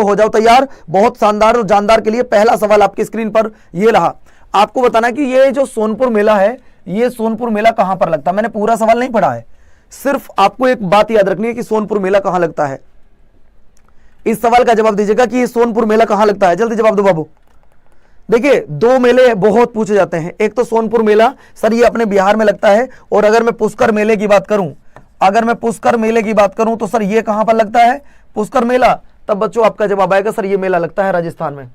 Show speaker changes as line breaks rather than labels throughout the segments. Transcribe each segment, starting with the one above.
हो जाओ तैयार, बहुत शानदार और जानदार के लिए पहला सवाल आपकी स्क्रीन पर ये रहा। आपको बताना कि ये जो सोनपुर मेला है, ये सोनपुर मेला कहां पर लगता है। मैंने पूरा सवाल नहीं पढ़ा है, सिर्फ आपको एक बात याद रखनी है कि सोनपुर मेला कहां लगता है। इस सवाल का जवाब दीजिएगा कि सोनपुर मेला कहां लगता है, जल्दी जवाब दो बाबू। देखिए, दो मेले बहुत पूछे जाते हैं, एक तो सोनपुर मेला, सर ये अपने बिहार में लगता है, और अगर मैं पुष्कर मेले की बात करूं, अगर मैं पुष्कर मेले की बात करूं तो सर ये कहां पर लगता है, पुष्कर मेला। तब बच्चों आपका जवाब आएगा सर ये मेला लगता है राजस्थान में।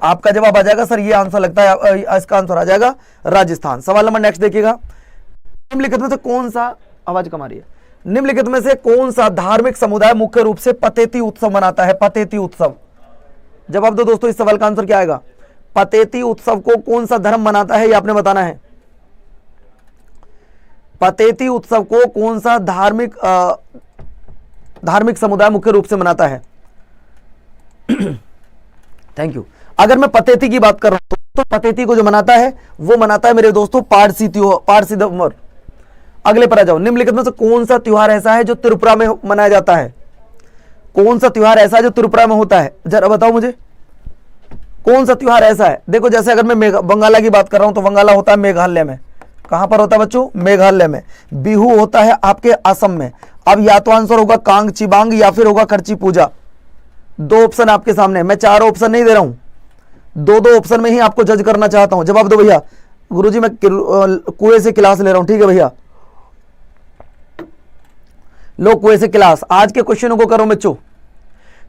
आपका जवाब आ जाएगा सर ये आंसर लगता है, इसका आंसर आ जाएगा राजस्थान। सवाल नंबर नेक्स्ट देखिएगा, निम्नलिखित में से कौन सा, आवाज कम आ रही है, निम्नलिखित में से कौन सा धार्मिक समुदाय मुख्य रूप से पतेती उत्सव मनाता है। पतेती उत्सव, जवाब दो दोस्तों, इस सवाल का आंसर क्या आएगा। पतेती उत्सव को कौन सा धर्म मनाता है, ये आपने बताना है। पतेती उत्सव को कौन सा धार्मिक समुदाय मुख्य रूप से मनाता है। Thank you. अगर मैं पतेती की बात कर रहा हूं तो पतेती को जो मनाता है वो मनाता है मेरे दोस्तों पारसी त्योहार। अगले पर आ जाओ, निम्नलिखित में से कौन सा त्योहार ऐसा है जो त्रिपुरा में मनाया जाता है। कौन सा त्योहार ऐसा है जो त्रिपुरा में होता है, जरा बताओ मुझे, कौन सा त्योहार ऐसा है। देखो जैसे अगर मैं बंगाला की बात कर रहा हूं तो बंगाला होता है मेघालय में। कहां पर होता है बच्चों, मेघालय में। बिहू होता है आपके असम में। अब या तो आंसर होगा कांग चिबांग या फिर होगा खर्ची पूजा। दो ऑप्शन आपके सामने, मैं चार ऑप्शन नहीं दे रहा हूं, दो ऑप्शन में ही आपको जज करना चाहता हूं। जवाब दो भैया। गुरुजी मैं कुएं से क्लास ले रहा हूं, ठीक है भैया, लो कुएं से क्लास, आज के क्वेश्चनों को करो बच्चों।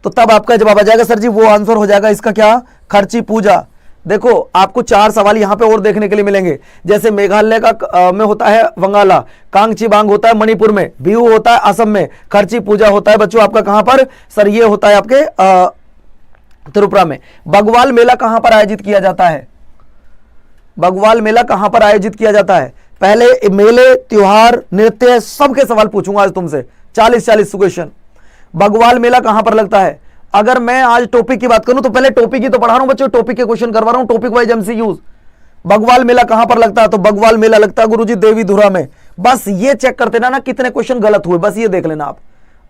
तो तब आपका जवाब आ जाएगा सर जी वो आंसर हो जाएगा इसका क्या, खर्ची पूजा। देखो आपको चार सवाल यहां पे और देखने के लिए मिलेंगे, जैसे मेघालय का में होता है वंगाला, कांगचीबांग होता है मणिपुर में, बिहू होता है असम में, खर्ची पूजा होता है बच्चों आपका कहां पर, सर ये होता है आपके त्रिपुरा में। बगवाल मेला कहां पर आयोजित किया जाता है, बगवाल मेला कहां पर आयोजित किया जाता है। पहले मेले, त्योहार, नृत्य, सबके सवाल पूछूंगा आज तुमसे, 40 क्वेश्चन। बगवाल मेला कहां पर लगता है। अगर मैं आज टॉपिक की बात करूं तो पहले टॉपिक ही तो पढ़ा रहा हूं बच्चों, टॉपिक के क्वेश्चन करवा रहा हूं, टॉपिक वाइज एमसीक्यूज। बगवाल मेला कहां पर लगता है, तो बगवाल मेला लगता है गुरुजी देवीधुरा में। बस ये चेक करते ना कितने क्वेश्चन गलत हुए, बस ये देख लेना आप।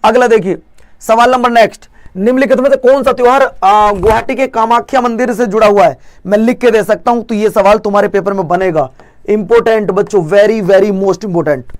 अगला देखिए सवाल नंबर नेक्स्ट, निम्नलिखित में से कौन सा त्योहार गुवाहाटी के कामाख्या मंदिर से जुड़ा हुआ है। मैं लिख के दे सकता हूं, तो ये सवाल तुम्हारे पेपर में बनेगा। इंपोर्टेंट बच्चों, वेरी वेरी मोस्ट इंपोर्टेंट।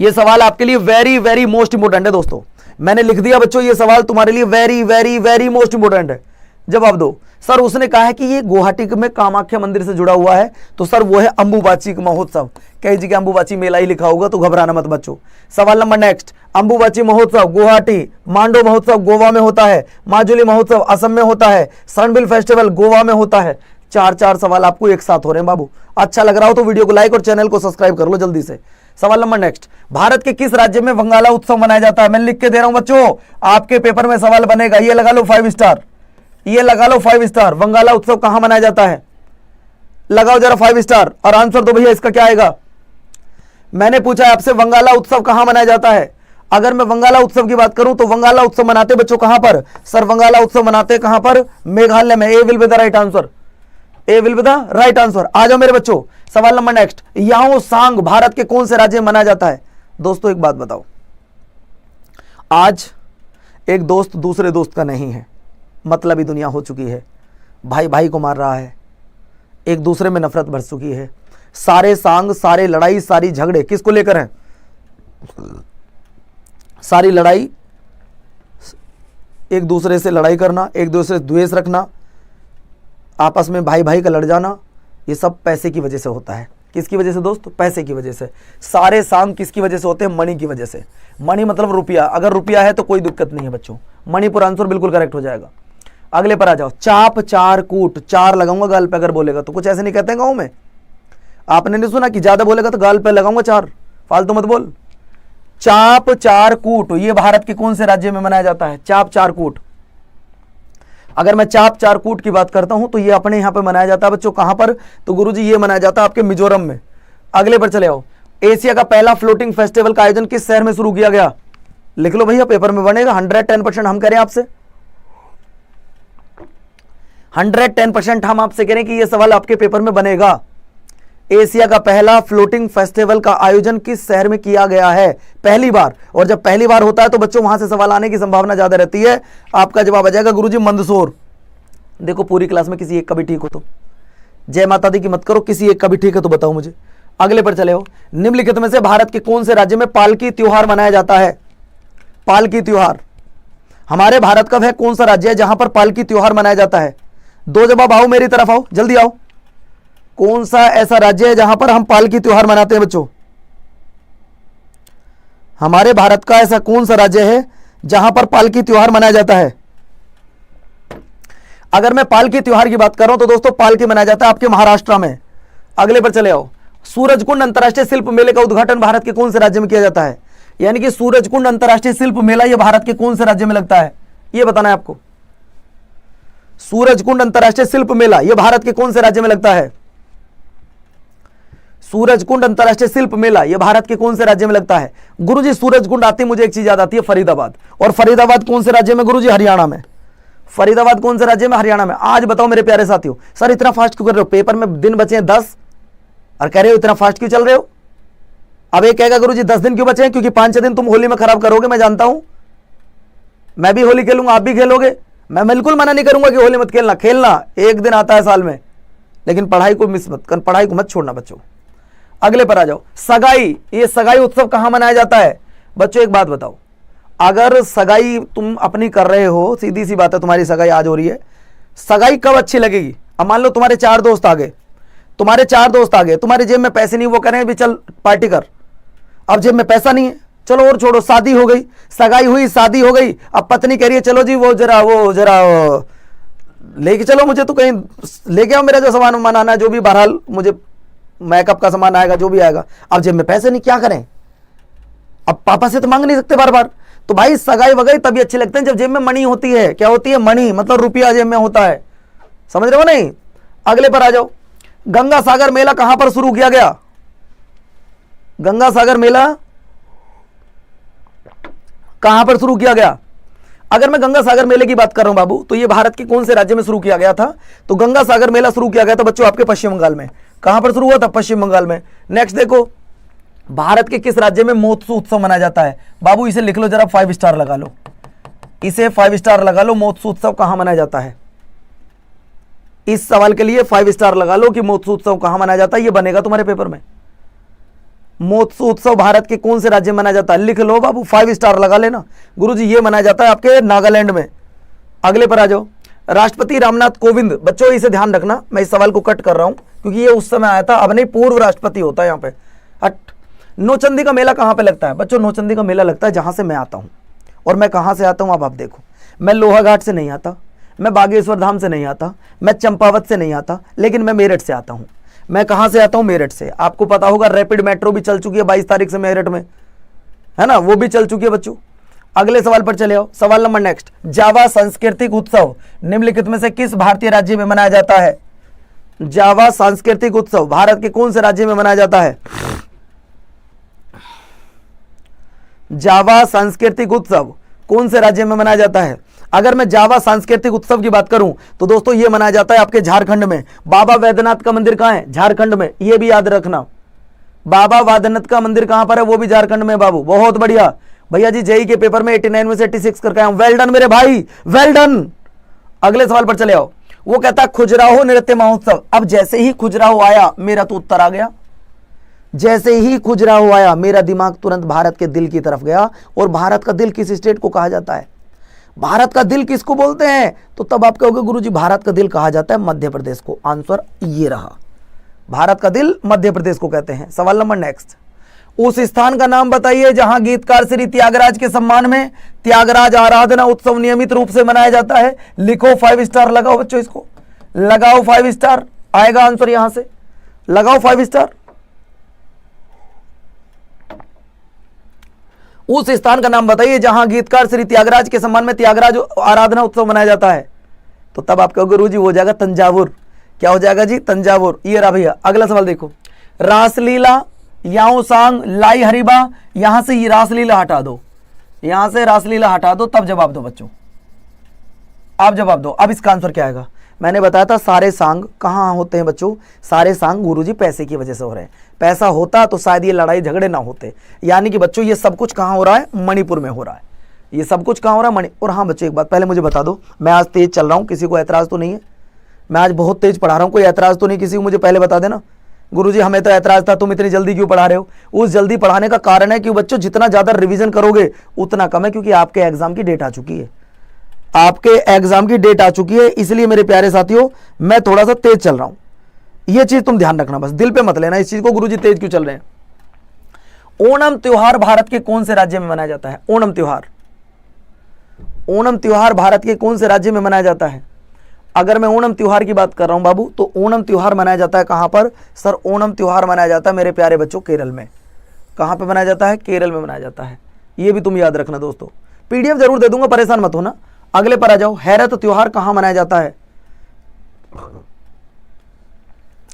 ये सवाल आपके लिए वेरी वेरी मोस्ट इंपोर्टेंट है दोस्तों, मैंने लिख दिया बच्चों, ये सवाल तुम्हारे लिए very very very most important है। जवाब दो। सर उसने कहा है कि ये गुवाहाटी में कामाख्या मंदिर से जुड़ा हुआ है, तो सर वो है अंबुबाची महोत्सव। कई जगह अंबुबाची मेला ही लिखा होगा, तो घबराना मत बच्चों। सवाल नंबर नेक्स्ट, अंबुबाची महोत्सव गुवाहाटी, मांडो महोत्सव गोवा में होता है, माजुली महोत्सव असम में होता है, सनबिल फेस्टिवल गोवा में होता है। चार सवाल आपको एक साथ हो रहे हैं बाबू। अच्छा लग रहा हो तो वीडियो को लाइक और चैनल को सब्सक्राइब कर लो जल्दी से। सवाल नंबर नेक्स्ट, भारत के किस राज्य में वंगाला उत्सव मनाया जाता है। मैं लिख के दे रहा हूं बच्चों, आपके पेपर में सवाल बनेगा, ये लगा लो 5 स्टार, ये लगा लो 5 स्टार। वंगाला उत्सव कहां मनाया जाता है, लगाओ जरा 5 स्टार और आंसर दो भैया, इसका क्या आएगा। मैंने पूछा है आपसे वंगाला उत्सव कहां मनाया जाता है। अगर मैं वंगाला उत्सव की बात करूं तो वंगाला उत्सव मनाते बच्चों कहां पर, सर वंगाला उत्सव मनाते कहां पर, मेघालय में। A will be the right answer, A will be the right answer. आ जाओ मेरे बच्चों, सवाल नंबर नेक्स्ट, याओ सांग भारत के कौन से राज्य में मनाया जाता है। दोस्तों एक बात बताओ, आज एक दोस्त दूसरे दोस्त का नहीं है, मतलबी दुनिया हो चुकी है, भाई भाई को मार रहा है, एक दूसरे में नफरत बढ़ चुकी है। सारे सांग, सारे लड़ाई, सारी झगड़े किसको लेकर हैं, सारी लड़ाई एक दूसरे से लड़ाई करना, एक दूसरे से द्वेष रखना, आपस में भाई भाई का लड़ जाना, ये सब पैसे की वजह से होता है। किसकी वजह से दोस्त, पैसे की वजह से। सारे सांग किसकी वजह से होते हैं, मनी की वजह से। मनी मतलब रुपया, अगर रुपया है तो कोई दिक्कत नहीं है बच्चों, मणिपुर आंसर बिल्कुल करेक्ट हो जाएगा। अगले पर आ जाओ, चाप चार कूट, चार लगाऊंगा गाल पे अगर बोलेगा तो, कुछ ऐसे नहीं कहते हैं गाँव में, आपने नहीं सुना कि ज्यादा बोलेगा तो गाल पे लगाऊंगा चार, फालतू मत बोल। चाप चार कूट, ये भारत के कौन से राज्य में मनाया जाता है, चाप चार कूट। अगर मैं चाप चार कूट की बात करता हूं तो ये अपने यहां पे मनाया जाता है बच्चों, कहां पर, तो गुरुजी ये मनाया जाता है आपके मिजोरम में। अगले पर चले आओ, एशिया का पहला फ्लोटिंग फेस्टिवल का आयोजन किस शहर में शुरू किया गया। लिख लो भैया, पेपर में बनेगा। 110% हम कह रहे हैं आपसे, 110% हम आपसे कह रहे हैं कि यह सवाल आपके पेपर में बनेगा। एशिया का पहला फ्लोटिंग फेस्टिवल का आयोजन किस शहर में किया गया है? पहली बार। और जब पहली बार होता है तो बच्चों वहां से सवाल आने की संभावना ज्यादा रहती है। आपका जवाब आ जाएगा गुरुजी मंदसौर। देखो पूरी क्लास में किसी एक का भी ठीक हो तो जय माता दी की मत करो, किसी एक का भी ठीक है तो बताओ मुझे। अगले पर चले हो। निम्नलिखित में से भारत के कौन से राज्य में पालकी त्योहार मनाया जाता है? पालकी त्योहार हमारे भारत का वह कौन सा राज्य है जहां पर पालकी त्योहार मनाया जाता है? दो जवाब, आओ मेरी तरफ आओ, जल्दी आओ। कौन सा ऐसा राज्य है जहां पर हम पालकी त्योहार मनाते हैं बच्चों? हमारे भारत का ऐसा कौन सा राज्य है जहां पर पालकी त्योहार मनाया जाता है? अगर मैं पालकी त्योहार की बात कर रहा हूं तो दोस्तों पालकी मनाया जाता है आपके महाराष्ट्र में। अगले पर चले आओ। सूरजकुंड अंतर्राष्ट्रीय शिल्प मेले का उद्घाटन भारत के कौन से राज्य में किया जाता है? यानी कि सूरजकुंड अंतर्राष्ट्रीय शिल्प मेला यह भारत के कौन से राज्य में लगता है? यह बताना है आपको। सूरजकुंड अंतर्राष्ट्रीय शिल्प मेला यह भारत के कौन से राज्य में लगता है? सूरजकुंड अंतर्राष्ट्रीय शिल्प मेला यह भारत के कौन से राज्य में लगता है? गुरुजी सूरजकुंड आती मुझे एक चीज याद आती है, फरीदाबाद। और फरीदाबाद कौन से राज्य में गुरुजी? हरियाणा में। फरीदाबाद कौन से राज्य में? हरियाणा में। आज बताओ मेरे प्यारे साथियों, सर इतना फास्ट क्यों कर रहे हो? पेपर में दिन बचे हैं 10 और कह रहे हो इतना फास्ट क्यों चल रहे हो? अब एक कहेगा गुरुजी 10 दिन क्यों बचे हैं? क्योंकि 5-6 दिन तुम होली में खराब करोगे, मैं जानता हूं। मैं भी होली खेलूंगा, आप भी खेलोगे। मैं बिल्कुल मना नहीं करूंगा कि होली मत खेलना, खेलना एक दिन आता है साल में, लेकिन पढ़ाई को मिस मत कर, पढ़ाई को मत छोड़ना बच्चों। अगले पर आ जाओ। सगाई, ये सगाई उत्सव कहां मनाया जाता है? बच्चों एक बात बताओ, अगर सगाई तुम अपनी कर रहे हो, सीधी सी बात है तुम्हारी सगाई आज हो रही है, सगाई कब अच्छी लगेगी? अब मान लो तुम्हारे 4 दोस्त आ गए, तुम्हारे जेब में पैसे नहीं, वो कह रहे हैं भी चल पार्टी कर। अब जेब में पैसा नहीं है, चलो और छोड़ो, शादी हो गई, सगाई हुई, शादी हो गई। अब पत्नी कह रही है चलो जी वो जरा लेके चलो मुझे, तो कहीं लेके आओ मेरा जो सामान वामान आना है, जो भी बहरहाल मुझे मेकअप का सामान आएगा, जो भी आएगा। अब जेब में पैसे नहीं, क्या करें? अब पापा से तो मांग नहीं सकते बार बार। तो भाई सगाई वगाई तभी अच्छे लगते हैं जब जेब में मनी होती है। क्या होती है? मनी, मतलब रुपया जेब में होता है। समझ रहे हो नहीं? अगले पर आ जाओ। गंगा सागर मेला कहां पर शुरू किया गया? गंगा सागर मेला कहां पर शुरू किया गया? अगर मैं गंगा सागर मेले की बात कर रहा हूं बाबू, तो ये भारत के कौन से राज्य में शुरू किया गया था? तो गंगा सागर मेला शुरू किया गया था बच्चों आपके पश्चिम बंगाल में। कहां पर शुरू हुआ था? पश्चिम बंगाल में। नेक्स्ट देखो, भारत के किस राज्य में महोत्सव उत्सव मनाया जाता है? बाबू इसे लिख लो जरा, 5 स्टार लगा लो, इसे 5 स्टार लगा लो। महोत्सव उत्सव कहां मनाया जाता है? इस सवाल के लिए 5 स्टार लगा लो कि महोत्सव उत्सव कहां मनाया जाता है, ये बनेगा तुम्हारे पेपर में। महोत्सव उत्सव भारत के कौन से राज्य में मनाया जाता है? लिख लो बाबू, 5 स्टार लगा लेना। गुरुजी ये मनाया जाता है आपके नागालैंड में। अगले पर आ जाओ। राष्ट्रपति रामनाथ कोविंद, बच्चों इसे ध्यान रखना, मैं इस सवाल को कट कर रहा हूं क्योंकि ये उस समय आया था, अब नहीं, पूर्व राष्ट्रपति होता है यहाँ पे। नौचंदी का मेला कहां पे लगता है? बच्चों नौचंदी का मेला लगता है जहां से मैं आता हूं। और मैं कहां से आता हूं अब आप देखो, मैं लोहाघाट से नहीं आता, मैं बागेश्वर धाम से नहीं आता, मैं चंपावत से नहीं आता, लेकिन मैं मेरठ से आता हूं। मैं कहां से आता हूं? मेरठ से। आपको पता होगा रैपिड मेट्रो भी चल चुकी है 22 तारीख से मेरठ में, है ना, वो भी चल चुकी है बच्चों। अगले सवाल पर चले आओ। सवाल नंबर नेक्स्ट। जावा सांस्कृतिक उत्सव निम्नलिखित में से किस भारतीय राज्य में मनाया जाता है? जावा सांस्कृतिक उत्सव भारत के कौन से राज्य में मनाया जाता है? जावा सांस्कृतिक उत्सव कौन से राज्य में मनाया जाता है? अगर मैं जावा सांस्कृतिक उत्सव की बात करूं तो दोस्तों ये मनाया जाता है आपके झारखंड में। बाबा वैद्यनाथ का मंदिर कहां है? झारखंड में। ये भी याद रखना, बाबा वैद्यनाथ का मंदिर कहां पर है? वो भी झारखंड में बाबू। बहुत बढ़िया भैया जी, जेई के पेपर में 89 में से 86 करके आया। वेल डन मेरे भाई, वेल डन। अगले सवाल पर चले आओ। वो कहता है खजुराहो नृत्य महोत्सव। अब जैसे ही खजुराहो आया मेरा तो उत्तर आ गया, जैसे ही खजुराहो आया मेरा दिमाग तुरंत भारत के दिल की तरफ गया। और भारत का दिल किस स्टेट को कहा जाता है? भारत का दिल किसको बोलते हैं? तो तब आप कहोगे गुरुजी भारत का दिल कहा जाता है मध्य प्रदेश को। आंसर ये रहा, भारत का दिल मध्य प्रदेश को कहते हैं। सवाल नंबर नेक्स्ट। उस स्थान का नाम बताइए जहां गीतकार श्री त्यागराज के सम्मान में त्यागराज आराधना उत्सव नियमित रूप से मनाया जाता है। लिखो, 5 स्टार लगाओ बच्चों, इसको लगाओ 5 स्टार, आएगा आंसर यहां से, लगाओ 5 स्टार। उस स्थान का नाम बताइए जहां गीतकार श्री त्यागराज के सम्मान में त्यागराज आराधना उत्सव मनाया जाता है। तो तब आप कहोगे गुरुजी हो जाएगा तंजावुर। क्या हो जाएगा जी? तंजावुर। ये रहा भैया। अगला सवाल देखो। रासलीला, याओसांग, लाई हरिबा, यहां से ये रासलीला हटा दो, यहां से रासलीला हटा दो, तब जवाब दो बच्चों, आप जवाब दो। अब इसका आंसर क्या आएगा? मैंने बताया था सारे सांग कहाँ होते हैं बच्चों, सारे सांग गुरुजी पैसे की वजह से हो रहे हैं। पैसा होता तो शायद ये लड़ाई झगड़े ना होते। यानी कि बच्चों ये सब कुछ कहाँ हो रहा है, मणिपुर में हो रहा है। ये सब कुछ कहाँ हो रहा है, मणिपुर। और हाँ बच्चों एक बात पहले मुझे बता दो, मैं आज तेज चल रहा हूँ, किसी को ऐतराज तो नहीं है? मैं आज बहुत तेज पढ़ा रहा हूँ, कोई ऐतराज तो नहीं किसी को? मुझे पहले बता देना। गुरुजी हमें तो ऐतराज था, तुम इतनी जल्दी क्यों पढ़ा रहे हो? उस जल्दी पढ़ाने का कारण है कि बच्चों जितना ज्यादा रिवीजन करोगे उतना कम है, क्योंकि आपके एग्जाम की डेट आ चुकी है। आपके एग्जाम की डेट आ चुकी है, इसलिए मेरे प्यारे साथियों मैं थोड़ा सा तेज चल रहा हूं। यह चीज तुम ध्यान रखना, बस दिल पे मत लेना इस चीज को, गुरुजी तेज क्यों चल रहे हैं। ओणम त्योहार भारत के कौन से राज्य में मनाया जाता है? ओणम त्योहार, ओणम त्योहार भारत के कौन से राज्य में मनाया जाता है? अगर मैं ओणम त्योहार की बात कर रहा हूं बाबू, तो ओणम त्योहार मनाया जाता है कहां पर? सर ओणम त्योहार मनाया जाता है मेरे प्यारे बच्चों केरल में। कहां पे मनाया जाता है? केरल में मनाया जाता है। ये भी तुम याद रखना दोस्तों, पीडीएफ जरूर दे दूंगा, परेशान मत होना। अगले पर आ जाओ, हैरत त्योहार कहां मनाया जाता है?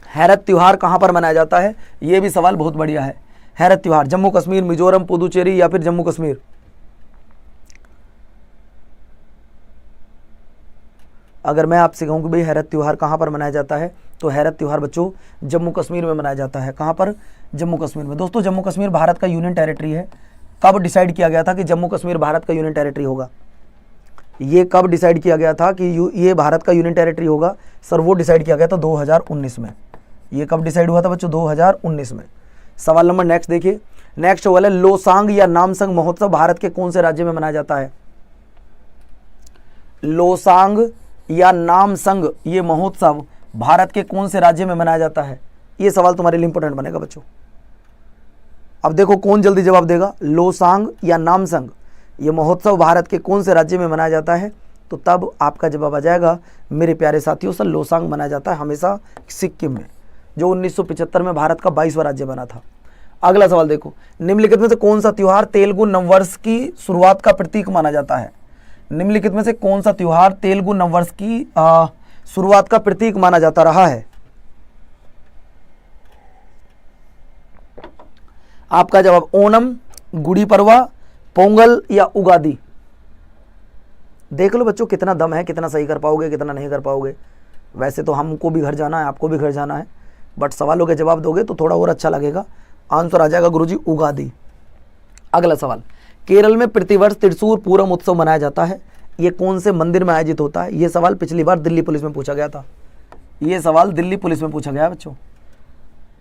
हैरत त्योहार कहां पर मनाया जाता है? यह भी सवाल बहुत बढ़िया है। हैरत त्योहार जम्मू कश्मीर, मिजोरम, पुदुचेरी या फिर जम्मू कश्मीर? अगर मैं आपसे कहूं कि भाई हैरत त्योहार कहां पर मनाया जाता है, तो हैरत त्योहार बच्चों जम्मू कश्मीर में मनाया जाता है। कहां पर? जम्मू कश्मीर में। दोस्तों जम्मू कश्मीर भारत का यूनियन टेरिटरी है। कब डिसाइड किया गया था कि जम्मू कश्मीर भारत का यूनियन टेरिटरी होगा? ये कब डिसाइड किया गया था कि ये भारत का यूनियन टेरिटरी होगा? सर वो डिसाइड किया गया था 2019 में। ये कब डिसाइड हुआ था बच्चों? 2019 में। सवाल नंबर नेक्स्ट देखिए, नेक्स्ट सवाल है लोसांग या नामसंग महोत्सव भारत के कौन से राज्य में मनाया जाता है? लोसांग या नामसंग ये महोत्सव भारत के कौन से राज्य में मनाया जाता है? ये सवाल तुम्हारे लिए इंपॉर्टेंट बनेगा बच्चों। अब देखो कौन जल्दी जवाब देगा। लोसांग या नामसंग ये महोत्सव भारत के कौन से राज्य में मनाया जाता है? तो तब आपका जवाब आ जाएगा मेरे प्यारे साथियों, सर लोसांग मनाया जाता है हमेशा सिक्किम में, जो 1975 में भारत का 22वां राज्य बना था। अगला सवाल देखो, निम्नलिखित में से कौन सा त्योहार तेलुगु नववर्ष की शुरुआत का प्रतीक माना जाता है? निम्नलिखित में से कौन सा त्योहार तेलुगु नववर्ष की शुरुआत का प्रतीक माना जाता रहा है? आपका जवाब ओणम, गुड़ी पड़वा, पोंगल या उगादी? देख लो बच्चों कितना दम है, कितना सही कर पाओगे, कितना नहीं कर पाओगे। वैसे तो हमको भी घर जाना है, आपको भी घर जाना है, बट सवालों के जवाब दोगे तो थोड़ा और अच्छा लगेगा। आंसर आ जाएगा गुरुजी उगादी। अगला सवाल, केरल में प्रतिवर्ष त्रिशूर पूरम उत्सव मनाया जाता है, ये कौन से मंदिर में आयोजित होता है? ये सवाल पिछली बार दिल्ली पुलिस में पूछा गया था। ये सवाल दिल्ली पुलिस में पूछा गया बच्चों,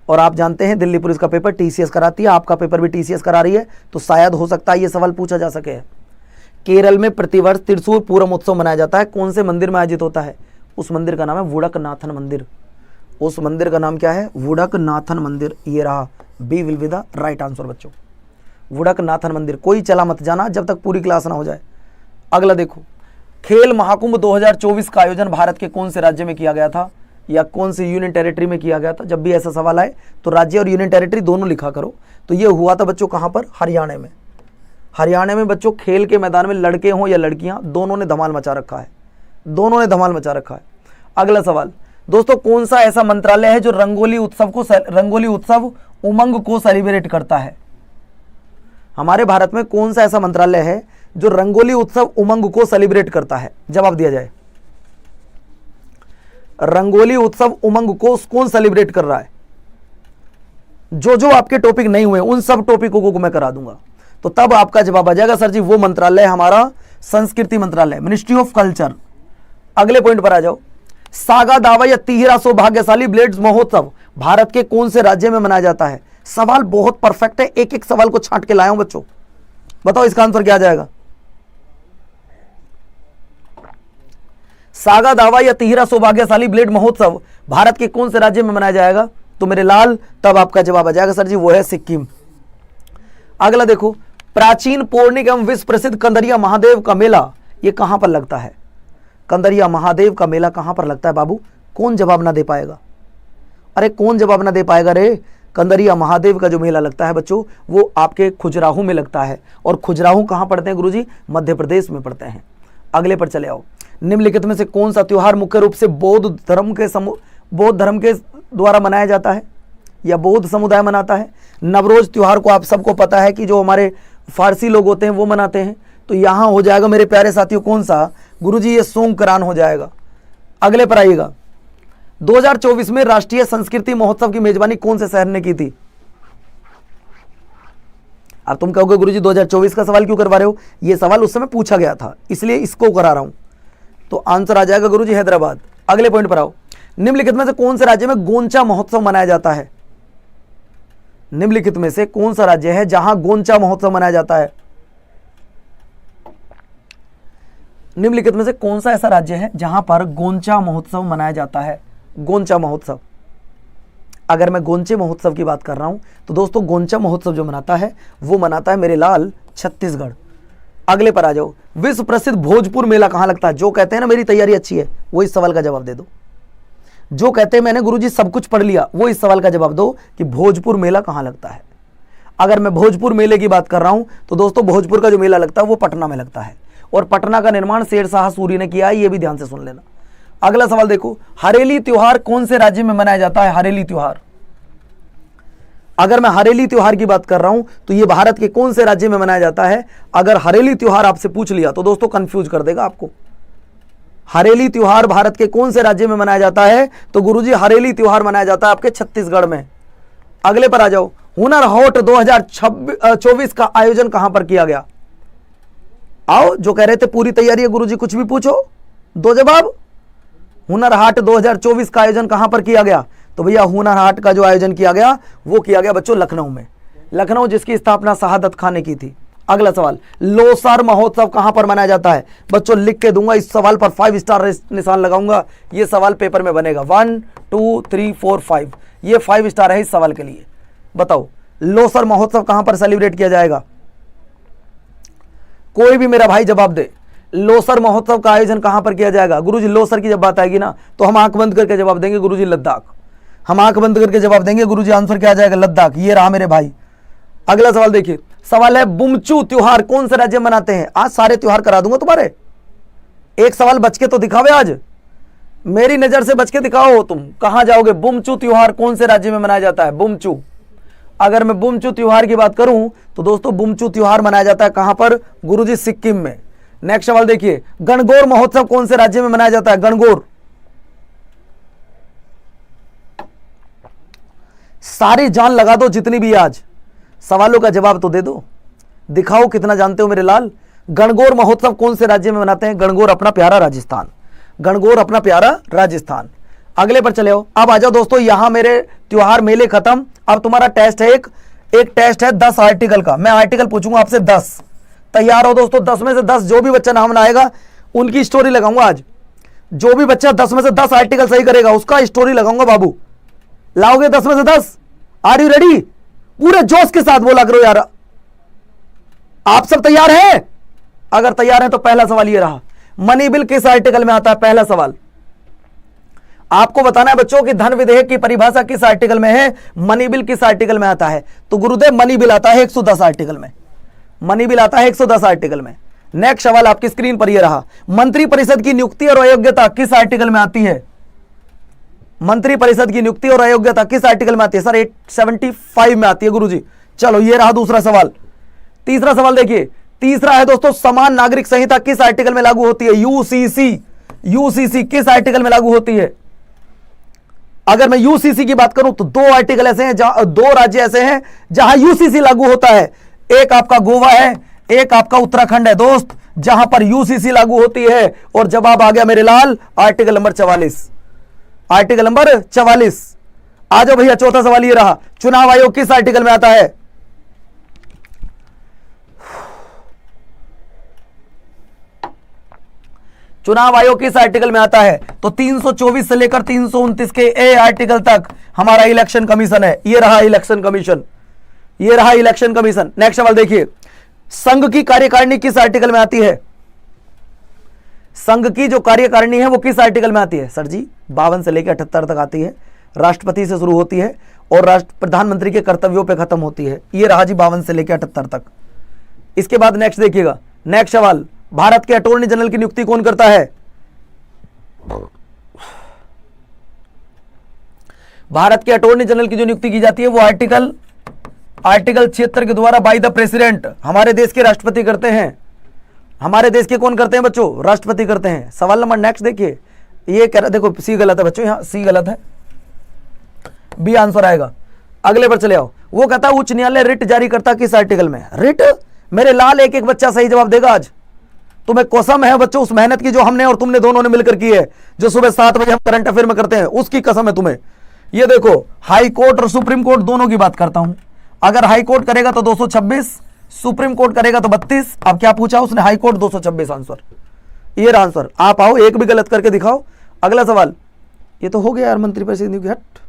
और आप जानते हैं दिल्ली पुलिस का पेपर टीसीएस कराती है, आपका पेपर भी टीसीएस करा रही है, तो शायद हो सकता है ये सवाल पूछा जा सके। केरल में प्रतिवर्ष त्रिशूर पूरम उत्सव मनाया जाता है, कौन से मंदिर में आयोजित होता है? उस मंदिर का नाम है वुडकनाथन मंदिर। उस मंदिर का नाम क्या है? वुडकनाथन मंदिर। ये रहा, B will be the right answer बच्चों, वुडकनाथन मंदिर। कोई चला मत जाना जब तक पूरी क्लास ना हो जाए। अगला देखो, खेल महाकुंभ 2024 का आयोजन भारत के कौन से राज्य में किया गया था, या कौन से यूनियन टेरिटरी में किया गया था? जब भी ऐसा सवाल आए तो राज्य और यूनियन टेरिटरी दोनों लिखा करो। तो ये हुआ था बच्चों कहां पर? हरियाणा में। हरियाणा में बच्चों खेल के मैदान में लड़के हों या लड़कियां, दोनों ने धमाल मचा रखा है, दोनों ने धमाल मचा रखा है। अगला सवाल दोस्तों, कौन सा ऐसा मंत्रालय है जो रंगोली उत्सव उमंग को सेलिब्रेट करता है? हमारे भारत में कौन सा ऐसा मंत्रालय है जो रंगोली उत्सव उमंग को सेलिब्रेट करता है? जवाब दिया जाए। रंगोली उत्सव उमंग को कौन सेलिब्रेट कर रहा है? जो आपके टॉपिक नहीं हुए उन सब टॉपिकों को मैं करा दूंगा। तो तब आपका जवाब आ जाएगा सर जी वो मंत्रालय हमारा संस्कृति मंत्रालय, मिनिस्ट्री ऑफ कल्चर। अगले पॉइंट पर आ जाओ, सागा दावा या तिहरा सौभाग्यशाली ब्लेड्स महोत्सव भारत के कौन से राज्य में मनाया जाता है? सवाल बहुत परफेक्ट है, एक एक सवाल को छांट के लाया हूं बच्चों। बताओ इसका आंसर क्या आ जाएगा? सागा दावा या तिहरा सौभाग्यशाली ब्लेड महोत्सव भारत के कौन से राज्य में मनाया जाएगा? तो मेरे लाल तब आपका जवाब आ जाएगा सर जी वो है सिक्किम। अगला देखो, प्राचीन पौराणिक एवं विश्व प्रसिद्ध कंदरिया महादेव का मेला ये कहां पर लगता है? कंदरिया महादेव का मेला कहां पर लगता है बाबू? कौन जवाब ना दे पाएगा? अरे कौन जवाब ना दे पाएगा रे? कंदरिया महादेव का जो मेला लगता है बच्चों वो आपके खुजराहो में लगता है, और खुजराहो कहां पड़ते हैं गुरुजी? मध्य प्रदेश में पड़ते हैं। अगले पर चले आओ, निम्नलिखित में से कौन सा त्योहार मुख्य रूप से बौद्ध धर्म के द्वारा मनाया जाता है या बौद्ध समुदाय मनाता है? नवरोज त्योहार को आप सबको पता है कि जो हमारे फारसी लोग होते हैं वो मनाते हैं, तो यहां हो जाएगा मेरे प्यारे साथियों कौन सा? गुरुजी ये सोंगक्रांत हो जाएगा। अगले पर आइएगा, 2024 में राष्ट्रीय संस्कृति महोत्सव की मेजबानी कौन से शहर ने की थी? अब तुम कहोगे गुरुजी 2024 का सवाल क्यों करवा रहे हो? यह सवाल उस समय पूछा गया था इसलिए इसको करा रहा हूं, तो आंसर आ जाएगा गुरुजी हैदराबाद। अगले पॉइंट पर आओ, निम्नलिखित में से कौन से राज्य में गोंचा महोत्सव मनाया जाता है? निम्नलिखित में से कौन सा राज्य है जहां गोंचा महोत्सव मनाया जाता है? निम्नलिखित में से कौन सा ऐसा राज्य है जहां पर गोंचा महोत्सव मनाया जाता है? गोंचा महोत्सव, अगर मैं गोंचे महोत्सव की बात कर रहा हूं तो दोस्तों गोंचा महोत्सव जो मनाता है वो मनाता है मेरे लाल छत्तीसगढ़। अगले पर आ जाओ, विश्व प्रसिद्ध भोजपुर मेला कहां लगता है? जो कहते हैं ना मेरी तैयारी अच्छी है वो इस सवाल का जवाब दे दो। जो कहते हैं मैंने गुरुजी सब कुछ पढ़ लिया वो इस सवाल का जवाब दो कि भोजपुर मेला कहां लगता है। अगर मैं भोजपुर मेले की बात कर रहा हूं तो दोस्तों भोजपुर का जो मेला लगता है वो पटना में लगता है, और पटना का निर्माण शेरशाह सूरी ने किया है, ये भी ध्यान से सुन लेना। अगला सवाल देखो, हरेली त्योहार कौन से राज्य में मनाया जाता है? हरेली त्योहार, अगर मैं हरेली त्योहार की बात कर रहा हूं तो ये भारत के कौन से राज्य में मनाया जाता है? अगर हरेली त्योहार आपसे पूछ लिया तो दोस्तों कंफ्यूज कर देगा आपको। हरेली त्योहार भारत के कौन से राज्य में मनाया जाता है? तो गुरुजी हरेली त्योहार मनाया जाता है आपके छत्तीसगढ़ में। अगले पर आ जाओ, हुनर हाट 2024 का आयोजन कहां पर किया गया? आओ, जो कह रहे थे पूरी तैयारी है गुरुजी कुछ भी पूछो, दो जवाब। हुनर हाट 2024 का आयोजन कहां पर किया गया? तो भैया हुनर हाट का जो आयोजन किया गया वो किया गया बच्चों लखनऊ में, लखनऊ जिसकी स्थापना शहादत खान ने की थी। अगला सवाल, लोसार महोत्सव कहां पर मनाया जाता है? बच्चों लिख के दूंगा, इस सवाल पर 5 स्टार निशान लगाऊंगा, ये सवाल पेपर में बनेगा। 1 2 3 4 5, ये 5 स्टार है इस सवाल के लिए। बताओ लोसार महोत्सव कहां पर सेलिब्रेट किया जाएगा? कोई भी मेरा भाई जवाब दे, लोसर महोत्सव का आयोजन कहां पर किया जाएगा? गुरुजी लोसर की जब बात आएगी ना तो हम आंख बंद करके जवाब देंगे गुरुजी लद्दाख, हम आंख बंद करके जवाब देंगे गुरुजी, आंसर क्या आ जाएगा? लद्दाख। ये रहा मेरे भाई। अगला सवाल देखिए, सवाल है बुमचू त्योहार कौन से राज्य मनाते हैं? आज सारे त्योहार करा दूंगा तुम्हारे, एक सवाल बच के तो दिखावे, आज मेरी नजर से बच के दिखाओ, तुम कहां जाओगे? बुमचू त्योहार कौन से राज्य में मनाया जाता है? बुमचू, अगर मैं बुमचू त्योहार की बात करूं तो दोस्तों बुमचू त्योहार मनाया जाता है कहां पर? गुरुजी सिक्किम में। नेक्स्ट सवाल देखिए, गणगौर महोत्सव कौन से राज्य में मनाया जाता है? गणगौर, सारी जान लगा दो जितनी भी आज, सवालों का जवाब तो दे दो, दिखाओ कितना जानते हो मेरे लाल। गणगौर महोत्सव कौन से राज्य में मनाते हैं? गणगौर अपना प्यारा राजस्थान, गणगौर अपना प्यारा राजस्थान। अगले पर चले हो, अब आ जाओ दोस्तों, यहां मेरे त्योहार मेले खत्म। अब तुम्हारा टेस्ट है, एक टेस्ट है 10 आर्टिकल का, मैं आर्टिकल पूछूंगा आपसे 10, तैयार हो दोस्तों? 10 में से 10 जो भी बच्चा नाम लाएगा उनकी स्टोरी लगाऊंगा आज, जो भी बच्चा 10 में से 10 आर्टिकल सही करेगा उसका स्टोरी लगाऊंगा बाबू। लाओगे 10 में से 10? Are you ready? पूरे जोश के साथ बोला करो यार, आप सब तैयार हैं? अगर तैयार हैं तो पहला सवाल ये रहा, मनी बिल किस आर्टिकल में आता है? पहला सवाल आपको बताना है बच्चों कि धन विधेयक की परिभाषा किस आर्टिकल में है, मनी बिल किस आर्टिकल में आता है? तो गुरुदेव मनी बिल आता है 110 आर्टिकल में, मनी बिल आता है 110 आर्टिकल में। नेक्स्ट सवाल आपकी स्क्रीन पर यह रहा, मंत्री परिषद की नियुक्ति और अयोग्यता किस आर्टिकल में आती है? मंत्री परिषद की नियुक्ति और अयोग्यता किस आर्टिकल में आती है? सर 875 में आती है गुरुजी। चलो ये रहा दूसरा सवाल। तीसरा सवाल देखिए, तीसरा है दोस्तों, समान नागरिक संहिता किस आर्टिकल में लागू होती है? यूसीसी, यूसीसी किस आर्टिकल में लागू होती है? अगर मैं यूसीसी की बात करूं तो 2 आर्टिकल ऐसे हैं जहां 2 राज्य ऐसे हैं जहां यूसीसी लागू होता है, एक आपका गोवा है, एक आपका उत्तराखंड है दोस्त, जहां पर यूसीसी लागू होती है। और जवाब आ गया मेरे लाल आर्टिकल नंबर 44, आर्टिकल नंबर 44। आ जाओ भैया, चौथा सवाल ये रहा, चुनाव आयोग किस आर्टिकल में आता है? चुनाव आयोग किस आर्टिकल में आता है? तो 324 से लेकर 329 के ए आर्टिकल तक हमारा इलेक्शन कमीशन है। ये रहा इलेक्शन कमीशन, ये रहा इलेक्शन कमीशन। नेक्स्ट सवाल देखिए, संघ की कार्यकारिणी किस आर्टिकल में आती है? संघ की जो कार्यकारिणी है वो किस आर्टिकल में आती है? सर जी 52 से लेकर 78 तक आती है, राष्ट्रपति से शुरू होती है और प्रधानमंत्री के कर्तव्यों पे खत्म होती है। ये रहा जी 52 से लेकर 78 तक। इसके बाद नेक्स्ट देखिएगा, नेक्स्ट सवाल, भारत के अटॉर्नी जनरल की नियुक्ति कौन करता है? भारत के अटॉर्नी जनरल की जो नियुक्ति की जाती है वो आर्टिकल 76 के द्वारा बाय द प्रेसिडेंट, हमारे देश के राष्ट्रपति करते हैं। हमारे देश के कौन करते हैं बच्चों? राष्ट्रपति करते हैं। सवाल नंबर नेक्स्ट देखिए, ये कह रहा, देखो सी गलत है बच्चों, यहाँ सी गलत है, बी आंसर आएगा। अगले पर चले आओ। वो कहता है उच्च न्यायालय रिट जारी करता किस आर्टिकल में? रिट, मेरे लाल एक एक बच्चा सही जवाब देगा आज। तुम्हें कसम है बच्चों उस मेहनत की जो हमने और तुमने दोनों ने मिलकर की है, जो सुबह 7 बजे हम करंट अफेयर में करते हैं, उसकी कसम है तुम्हें। ये देखो हाई कोर्ट और सुप्रीम कोर्ट दोनों की बात करता हूं। अगर हाई कोर्ट करेगा तो 226, सुप्रीम कोर्ट करेगा तो 32। अब क्या पूछा उसने? हाई कोर्ट 226 आंसर, ये आंसर। आप आओ एक भी गलत करके दिखाओ। अगला सवाल, ये तो हो गया यार मंत्रिपरिषद नियुक्ति, हट।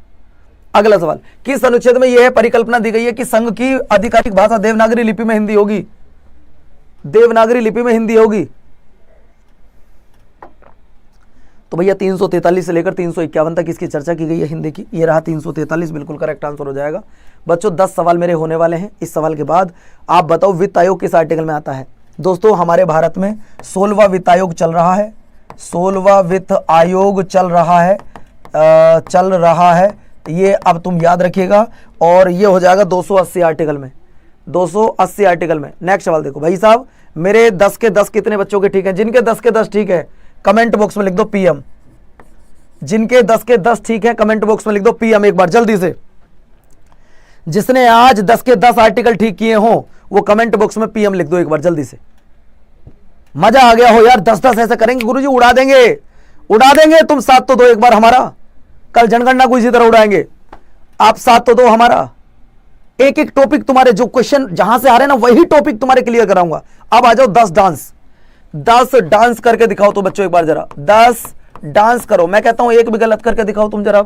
अगला सवाल, किस अनुच्छेद में यह परिकल्पना दी गई है कि संघ की आधिकारिक भाषा देवनागरी लिपि में हिंदी होगी? देवनागरी लिपि में हिंदी होगी। तो भैया 343 से लेकर 351 तक इसकी चर्चा की गई है हिंदी की। ये रहा 343, बिल्कुल करेक्ट आंसर हो जाएगा। बच्चों 10 सवाल मेरे होने वाले हैं। इस सवाल के बाद आप बताओ वित्त आयोग किस आर्टिकल में आता है? दोस्तों हमारे भारत में 16वां वित्त आयोग चल रहा है, 16वां वित्त आयोग चल रहा है, ये अब तुम याद रखिएगा। और ये हो जाएगा 280 आर्टिकल में, 280 आर्टिकल में। नेक्स्ट सवाल देखो भाई साहब, मेरे 10 के 10 कितने बच्चों के ठीक है? जिनके 10 के 10 ठीक है कमेंट बॉक्स में लिख दो पीएम। जिनके 10 के 10 ठीक है कमेंट बॉक्स में लिख दो पीएम एक बार जल्दी से। जिसने आज 10 के 10 आर्टिकल ठीक किए हो वो कमेंट बॉक्स में पीएम लिख दो एक बार जल्दी से। मजा आ गया हो यार, 10-10 ऐसे करेंगे गुरुजी, उड़ा देंगे तुम। 7 तो दो एक बार हमारा, कल जनगणना को इसी तरह उड़ाएंगे। आप 7 तो दो हमारा। एक एक टॉपिक तुम्हारे जो क्वेश्चन जहां से आ रहे ना वही टॉपिक तुम्हारे क्लियर कराऊंगा। अब आ जाओ 10 डांस करके दिखाओ तो बच्चों एक बार जरा 10 डांस करो। मैं कहता हूं एक भी गलत करके दिखाओ तुम जरा,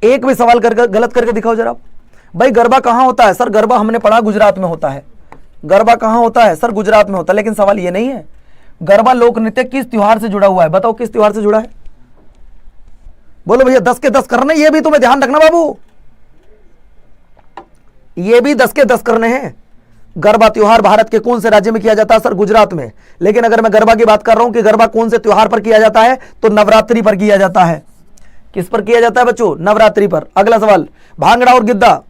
एक भी सवाल करके गलत करके दिखाओ जरा। भाई गरबा कहां होता है? सर गरबा हमने पढ़ा गुजरात में होता है। गरबा कहां होता है? सर गुजरात में होता है। लेकिन सवाल ये नहीं है गरबा लोक नृत्य किस त्योहार से जुड़ा हुआ है? बताओ किस त्योहार से जुड़ा है? बोलो भैया 10 के 10 करने, ये भी तुम्हें ध्यान रखना बाबू, ये भी 10 के 10 करने हैं। गरबा त्योहार भारत के कौन से राज्य में किया जाता है? सर गुजरात में। लेकिन अगर मैं गरबा की बात कर रहा हूं कि गरबा कौन से त्योहार पर किया जाता है तो नवरात्रि पर किया जाता है। किस पर किया जाता है बच्चों? नवरात्रि पर। अगला सवाल, भांगड़ा और गिद्धा।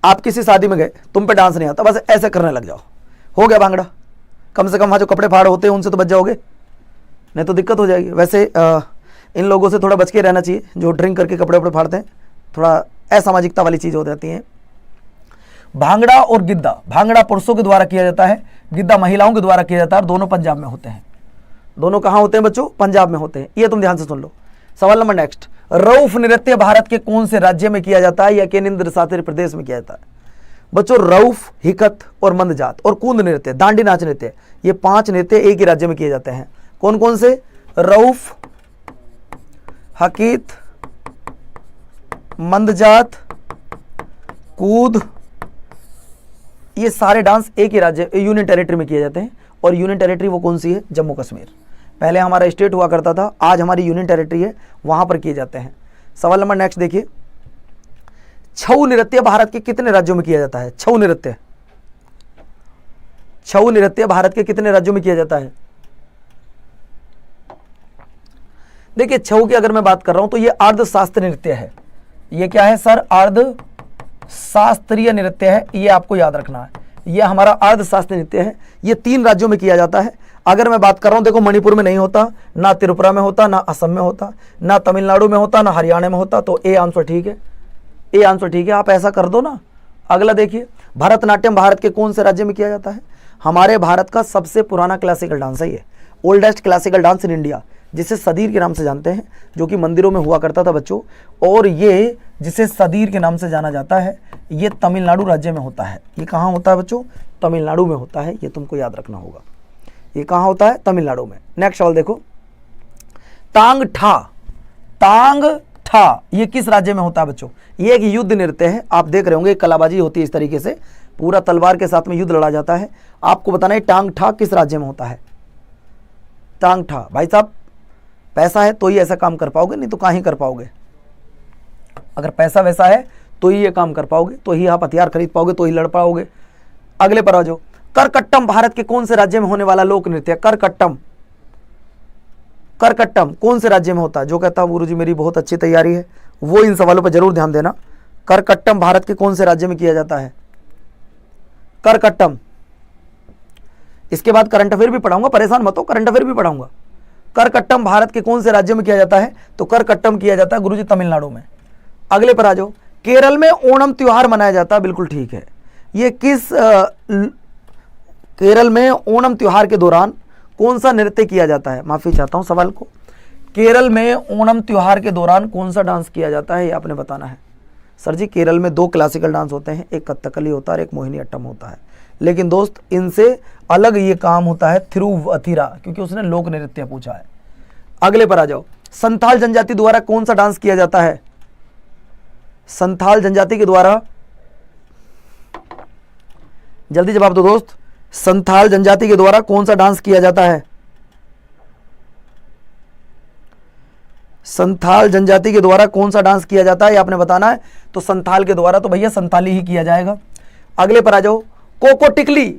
आप किसी शादी में गए, तुम पे डांस नहीं आता, बस ऐसे करने लग जाओ, हो गया भांगड़ा। कम से कम वहां जो कपड़े फाड़ होते हैं उनसे तो बच जाओगे, नहीं तो दिक्कत हो जाएगी। वैसे इन लोगों से थोड़ा बच के रहना चाहिए जो ड्रिंक करके कपड़े वपड़े फाड़ते हैं, थोड़ा असामाजिकता वाली चीज हो जाती है। भांगड़ा और गिद्धा, भांगड़ा पुरुषों के द्वारा किया जाता है, गिद्धा महिलाओं के द्वारा किया जाता है, और दोनों पंजाब में होते हैं। दोनों कहां होते हैं बच्चों? पंजाब में होते हैं। ये तुम ध्यान से सुन लो। सवाल नंबर नेक्स्ट, रऊफ नृत्य भारत के कौन से राज्य में किया जाता है या केंद्र शासित प्रदेश में किया जाता है? बच्चों रऊफ, हिकत और मंदजात और कूंद नृत्य, दांडी नाच नृत्य, ये 5 नृत्य एक ही राज्य में किए जाते हैं। कौन कौन से? रऊफ, हकीत, मंदजात, कूद, ये सारे डांस एक ही राज्य यूनियन टेरिटरी में किए जाते हैं। और यूनियन टेरिटरी वो कौन सी है? जम्मू कश्मीर। पहले हमारा स्टेट हुआ करता था, आज हमारी यूनियन टेरिटरी है, वहां पर किए जाते हैं। सवाल नंबर नेक्स्ट देखिए, छऊ नृत्य भारत के कितने राज्यों में किया जाता है? छऊ नृत्य, छऊ नृत्य भारत के कितने राज्यों में किया जाता है? देखिए छऊ की अगर मैं बात कर रहा हूं तो ये अर्ध शास्त्रीय नृत्य है। ये क्या है सर? अर्ध शास्त्रीय नृत्य है, ये आपको याद रखना है। ये हमारा अर्ध शास्त्रीय नृत्य है, ये 3 राज्यों में किया जाता है। अगर मैं बात कर रहा हूं, देखो मणिपुर में नहीं होता, ना त्रिपुरा में होता, ना असम में होता, ना तमिलनाडु में होता, ना हरियाणा में होता, तो ए आंसर ठीक है, ए आंसर ठीक है। आप ऐसा कर दो ना। अगला देखिए, भरतनाट्यम भारत के कौन से राज्य में किया जाता है? हमारे भारत का सबसे पुराना क्लासिकल डांस है ये, oldest classical dance in India, जिसे सदीर के नाम से जानते हैं, जो कि मंदिरों में हुआ करता था बच्चों। और ये जिसे सदीर के नाम से जाना जाता है, ये तमिलनाडु राज्य में होता है। ये कहाँ होता है बच्चों? तमिलनाडु में होता है, ये तुमको याद रखना होगा। ये कहाँ होता है? तमिलनाडु में। नेक्स्ट सवाल देखो, तांग ठा, तांग ठा ये किस राज्य में होता है बच्चों? ये एक युद्ध नृत्य है, आप देख रहे होंगे कलाबाजी होती है इस तरीके से, पूरा तलवार के साथ में युद्ध लड़ा जाता है। आपको बताना है टांग ठा किस राज्य में होता है? टांग ठा भाई साहब, पैसा है तो ही ऐसा काम कर पाओगे, नहीं तो कहाँ ही कर पाओगे। अगर पैसा वैसा है तो ही ये काम कर पाओगे, तो ही आप हथियार खरीद पाओगे, तो ही लड़ पाओगे। अगले पर आ जाओ, करकट्टम भारत के कौन से राज्य में होने वाला लोक नृत्य? करकट्टम, करकट्टम कौन से राज्य में होता है? जो कहता है गुरुजी मेरी बहुत अच्छी तैयारी है, वो इन सवालों पर जरूर ध्यान देना। करकट्टम भारत के कौन से राज्य में किया जाता है? करकट्टम। इसके बाद करंट अफेयर भी पढ़ाऊंगा, परेशान मत हो, करंट अफेयर भी पढ़ाऊंगा। करकट्टम भारत के कौन से राज्य में किया जाता है? तो करकट्टम किया जाता है गुरुजी तमिलनाडु में। अगले पर आ जाओ, केरल में ओणम त्योहार मनाया जाता है, बिल्कुल ठीक है। ये किस केरल में ओणम त्योहार के दौरान कौन सा नृत्य किया जाता है? माफी चाहता हूं सवाल को, केरल में ओणम त्योहार के दौरान कौन सा डांस किया जाता है, ये आपने बताना है। सर जी केरल में 2 क्लासिकल डांस होते हैं, एक कथकली होता है और एक मोहिनी अट्टम होता है, लेकिन दोस्त इनसे अलग ये काम होता है थिरुवथिरा, क्योंकि उसने लोक नृत्य पूछा है। अगले पर आ जाओ, संथाल जनजाति द्वारा कौन सा डांस किया जाता है? संथाल जनजाति के द्वारा, जल्दी जवाब दो दोस्त, संथाल जनजाति के द्वारा कौन सा डांस किया जाता है? संथाल जनजाति के द्वारा कौन सा डांस किया जाता है, ये आपने बताना है। तो संथाल के द्वारा तो भैया संथाली ही किया जाएगा। अगले पर आ जाओ, कोको टिकली,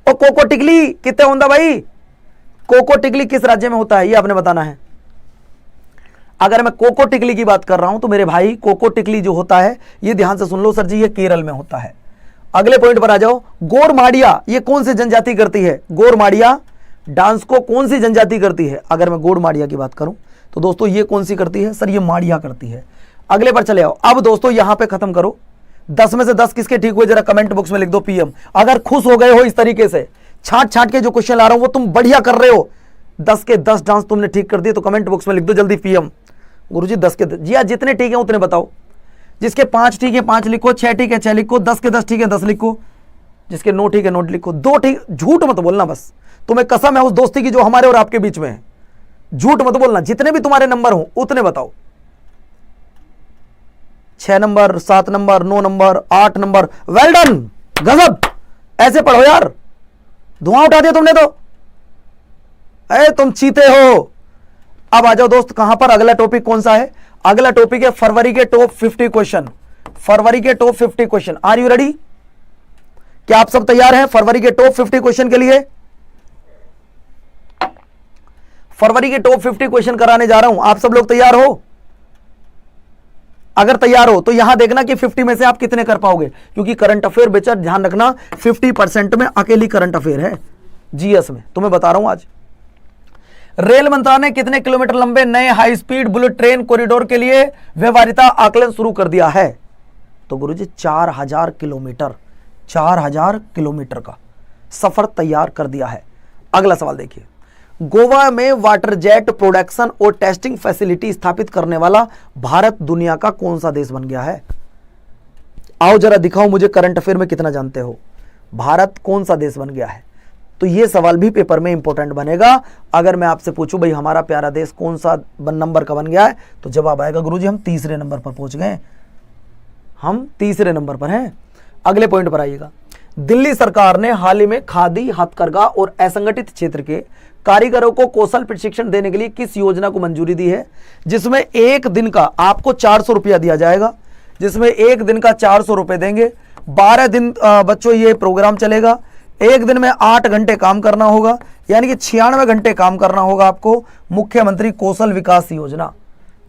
और कोको टिकली कितने होता भाई? कोको टिकली किस राज्य में होता है, ये आपने बताना है। अगर मैं कोको टिकली की बात कर रहा हूं तो मेरे भाई कोको टिकली जो होता है, ये ध्यान से सुन लो सर जी, ये केरल में होता है। अगले पॉइंट पर आ जाओ, गोरमाड़िया ये कौन सी जनजाति करती है? गोरमाड़िया डांस को कौन सी जनजाति करती है? अगर मैं गोरमाड़िया की बात करूं तो दोस्तों ये कौन सी करती है? सर ये माड़िया करती है। अगले पर चले आओ। अब दोस्तों यहां पे खत्म करो, 10 में से 10 किसके ठीक हुए जरा कमेंट बॉक्स में लिख दो पीएम। अगर खुश हो गए हो इस तरीके से छाट छाट के जो क्वेश्चन ला रहा हूं वो तुम बढ़िया कर रहे हो, 10 के 10 डांस तुमने ठीक कर दिए, तो कमेंट बॉक्स में लिख दो जल्दी पीएम। गुरुजी 10 के 10, जी हाँ जितने ठीक है उतने बताओ। जिसके 5 ठीक है 5 लिखो, 6 ठीक है 6 लिखो, 10 के 10 ठीक है 10 लिखो, जिसके 9 ठीक है 9 लिखो, 2 ठीक, झूठ मत बोलना बस, तुम्हें कसम है उस दोस्ती की जो हमारे और आपके बीच में है, झूठ मत बोलना। जितने भी तुम्हारे नंबर हो उतने बताओ, 6 number 7 number 9 number 8 number, well done, गजब, ऐसे पढ़ो यार, धुआं उठा दिया तुमने तो, अरे तुम चीते हो। अब आ जाओ दोस्त कहां पर, अगला टॉपिक कौन सा है? अगला टॉपिक है फरवरी के टॉप 50 क्वेश्चन। फरवरी के top 50 question, are you ready? क्या आप सब तैयार हैं फरवरी के टॉप 50 क्वेश्चन के लिए? फरवरी के टॉप 50 क्वेश्चन कराने जा रहा हूं, आप सब लोग तैयार हो? अगर तैयार हो तो यहां देखना कि 50 में से आप कितने कर पाओगे, क्योंकि करंट अफेयर बेचा ध्यान रखना 50% में अकेली करंट अफेयर है जीएस में, तुम्हें बता रहा हूं आज। रेल मंत्रालय ने कितने किलोमीटर लंबे नए high speed bullet train corridor के लिए व्यवहारिता आकलन शुरू कर दिया है? तो गुरुजी 4000 किलोमीटर, 4000 किलोमीटर का सफर तैयार कर दिया है। अगला सवाल देखिए, गोवा में वाटर जेट प्रोडक्शन और टेस्टिंग फैसिलिटी स्थापित करने वाला भारत दुनिया का कौन सा देश बन गया है? आओ जरा दिखाओ मुझे करंट अफेयर में कितना जानते हो, भारत कौन सा देश बन गया है? तो ये सवाल भी पेपर में इंपॉर्टेंट बनेगा। अगर मैं आपसे पूछूं भाई हमारा प्यारा देश कौन सा नंबर का बन गया है, तो जवाब आएगा गुरुजी हम तीसरे नंबर पर पहुंच गए, हम तीसरे नंबर पर हैं। अगले पॉइंट पर आइएगा, दिल्ली सरकार ने हाल ही में खादी, हथकरघा और असंगठित क्षेत्र के कारीगरों को कौशल प्रशिक्षण देने के लिए किस योजना को मंजूरी दी है, जिसमें एक दिन का आपको 400 रुपया दिया जाएगा, जिसमें एक दिन का 400 रुपये देंगे, 12 दिन बच्चों ये प्रोग्राम चलेगा, एक दिन में 8 घंटे काम करना होगा, यानी कि 96 घंटे काम करना होगा आपको। मुख्यमंत्री कौशल विकास योजना,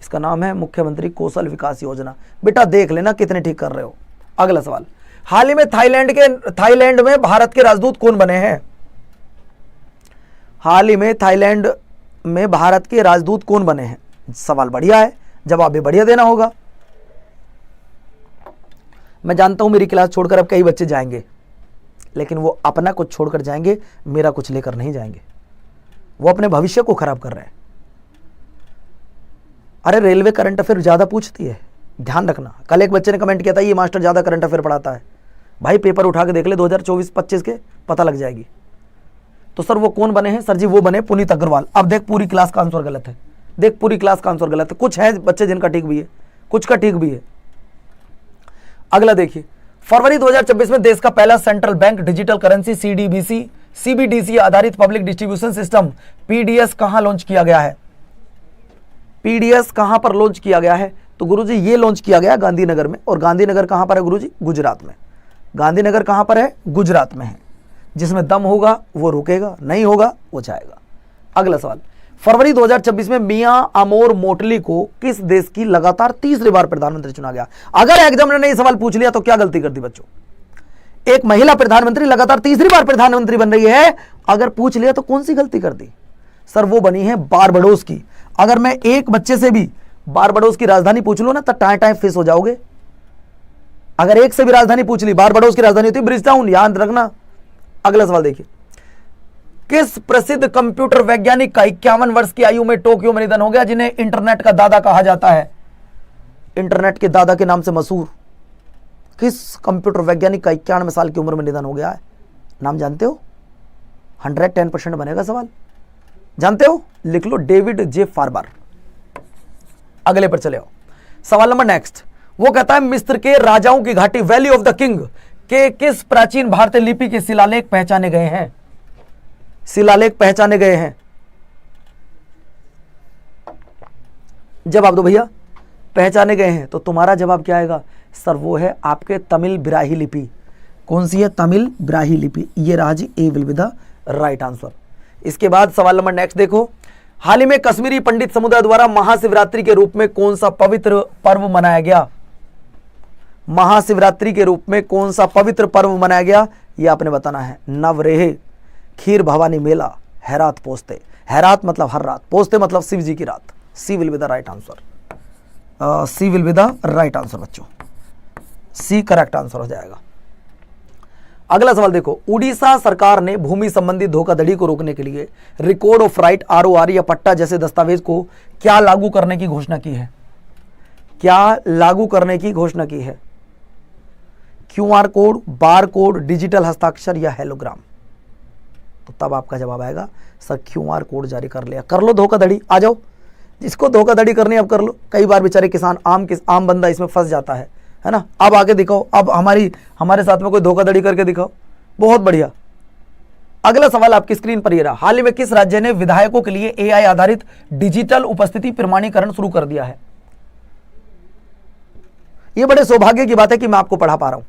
इसका नाम है मुख्यमंत्री कौशल विकास योजना। बेटा देख लेना कितने ठीक कर रहे हो। अगला सवाल, हाल ही में थाईलैंड में भारत के राजदूत कौन बने हैं? हाल ही में थाईलैंड में भारत के राजदूत कौन बने हैं? सवाल बढ़िया है, जवाब भी बढ़िया देना होगा। मैं जानता हूं मेरी क्लास छोड़कर अब कई बच्चे जाएंगे, लेकिन वो अपना कुछ छोड़कर जाएंगे, मेरा कुछ लेकर नहीं जाएंगे, वो अपने भविष्य को खराब कर रहे हैं। अरे रेलवे करंट अफेयर ज्यादा पूछती है, ध्यान रखना। कल एक बच्चे ने कमेंट किया था ये मास्टर ज्यादा करंट अफेयर पढ़ाता है। भाई पेपर उठा के देख ले 2024-25 के, पता लग जाएगी। तो सर वो कौन बने हैं? सर जी वो बने पुनीत अग्रवाल। अब देख पूरी क्लास का आंसर गलत है, देख पूरी क्लास का आंसर गलत है। कुछ है बच्चे जिनका ठीक भी है, कुछ का ठीक भी है। अगला देखिए, फरवरी 2024 में देश का पहला central bank digital currency CBDC आधारित पब्लिक डिस्ट्रीब्यूशन सिस्टम पीडीएस कहां लॉन्च किया गया है? पीडीएस कहां पर लॉन्च किया गया है? तो गुरुजी ये लॉन्च किया गया गांधीनगर में। और गांधीनगर कहां पर है गुरुजी? गुजरात में। गांधीनगर कहां पर है? गुजरात में है। जिसमें दम होगा वो रुकेगा, नहीं होगा वो जाएगा। अगला सवाल, फरवरी 2026 में मियां अमोर मोटली को किस देश की लगातार तीसरी बार प्रधानमंत्री चुना गया? अगर एग्जाम ने ये सवाल पूछ लिया तो क्या गलती कर दी बच्चों? एक महिला प्रधानमंत्री लगातार तीसरी बार प्रधानमंत्री बन रही है, अगर पूछ लिया तो कौन सी गलती कर दी? सर वो बनी है बारबाडोस की। अगर मैं एक बच्चे से भी बारबाडोस की राजधानी पूछ लूं ना तो टाइम टाइम फेस हो जाओगे। अगर एक से भी राजधानी पूछ ली, बारबाडोस की राजधानी होती ब्रिज टाउन, याद रखना। अगला सवाल देखिए, किस प्रसिद्ध कंप्यूटर वैज्ञानिक का 51 वर्ष की आयु में टोक्यो में निधन हो गया, जिन्हें इंटरनेट का दादा कहा जाता है? इंटरनेट के दादा के नाम से मशहूर किस कंप्यूटर वैज्ञानिक का 91 साल की उम्र में निधन हो गया है? नाम जानते हो? 110% बनेगा सवाल। जानते हो? लिख लो, डेविड जे फार्बर। अगले पर चले आओ, सवाल नंबर नेक्स्ट। वो कहता है मिस्र के राजाओं की घाटी वैली ऑफ द किंग के किस प्राचीन भारतीय लिपि के शिलालेख पहचाने गए हैं? शिलालेख पहचाने गए हैं, जवाब दो भैया। पहचाने गए हैं तो तुम्हारा जवाब क्या आएगा? सर वो है आपके तमिल ब्राही लिपि। कौन सी है? तमिल ब्राही लिपि। ये रहा जी, A will be the right answer. इसके बाद सवाल नंबर नेक्स्ट देखो, हाल ही में कश्मीरी पंडित समुदाय द्वारा महाशिवरात्रि के रूप में कौन सा पवित्र पर्व मनाया गया? महाशिवरात्रि के रूप में कौन सा पवित्र पर्व मनाया गया, यह आपने बताना है। नवरेह, खीर भवानी मेला, हैरात पोस्ते। हैरात मतलब हर रात, पोस्ते मतलब शिव जी की रात। C will be the right answer. C will be the right answer बच्चों, सी करेक्ट आंसर हो जाएगा। अगला सवाल देखो, उड़ीसा सरकार ने भूमि संबंधी धोखाधड़ी को रोकने के लिए रिकॉर्ड ऑफ राइट ROR या पट्टा जैसे दस्तावेज को क्या लागू करने की घोषणा की है? क्या लागू करने की घोषणा की है? QR code, bar code, digital हस्ताक्षर या हेलोग्राम? तो तब आपका जवाब आएगा सर QR कोड जारी कर लिया। कर लो धोखाधड़ी, आ जाओ, जिसको धोखाधड़ी करनी है अब कर लो। कई बार बेचारे किसान, आम बंदा इसमें फंस जाता है ना। अब आके दिखाओ, अब हमारे साथ में कोई धोखाधड़ी करके दिखाओ। बहुत बढ़िया। अगला सवाल आपकी स्क्रीन पर ये रहा, हाल ही में किस राज्य ने विधायकों के लिए AI आधारित डिजिटल उपस्थिति प्रमाणीकरण शुरू कर दिया है? यह बड़े सौभाग्य की बात है कि मैं आपको पढ़ा पा रहा हूं।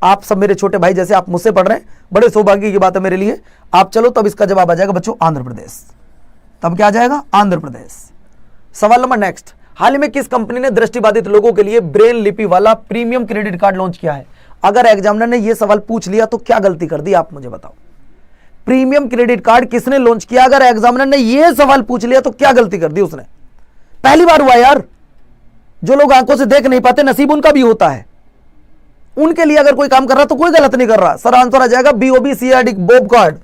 आप सब मेरे छोटे भाई जैसे आप मुझसे पढ़ रहे हैं, बड़े सौभाग्य की बात है मेरे लिए। आप चलो, तब इसका जवाब आ जाएगा बच्चों आंध्र प्रदेश। तब क्या आ जाएगा? आंध्र प्रदेश। सवाल नंबर नेक्स्ट, हाल ही में किस कंपनी ने दृष्टिबाधित लोगों के लिए ब्रेल लिपि वाला प्रीमियम क्रेडिट कार्ड लॉन्च किया है? अगर एग्जामिनर ने यह सवाल पूछ लिया तो क्या गलती कर दी, आप मुझे बताओ। प्रीमियम क्रेडिट कार्ड किसने लॉन्च किया? अगर एग्जामिनर ने यह सवाल पूछ लिया तो क्या गलती कर दी उसने? पहली बार हुआ यार। जो लोग आंखों से देख नहीं पाते, नसीब उनका भी होता है, उनके लिए अगर कोई काम कर रहा तो कोई गलत नहीं कर रहा। सर आंसर आ जाएगा BOBCRD, बॉब कार्ड।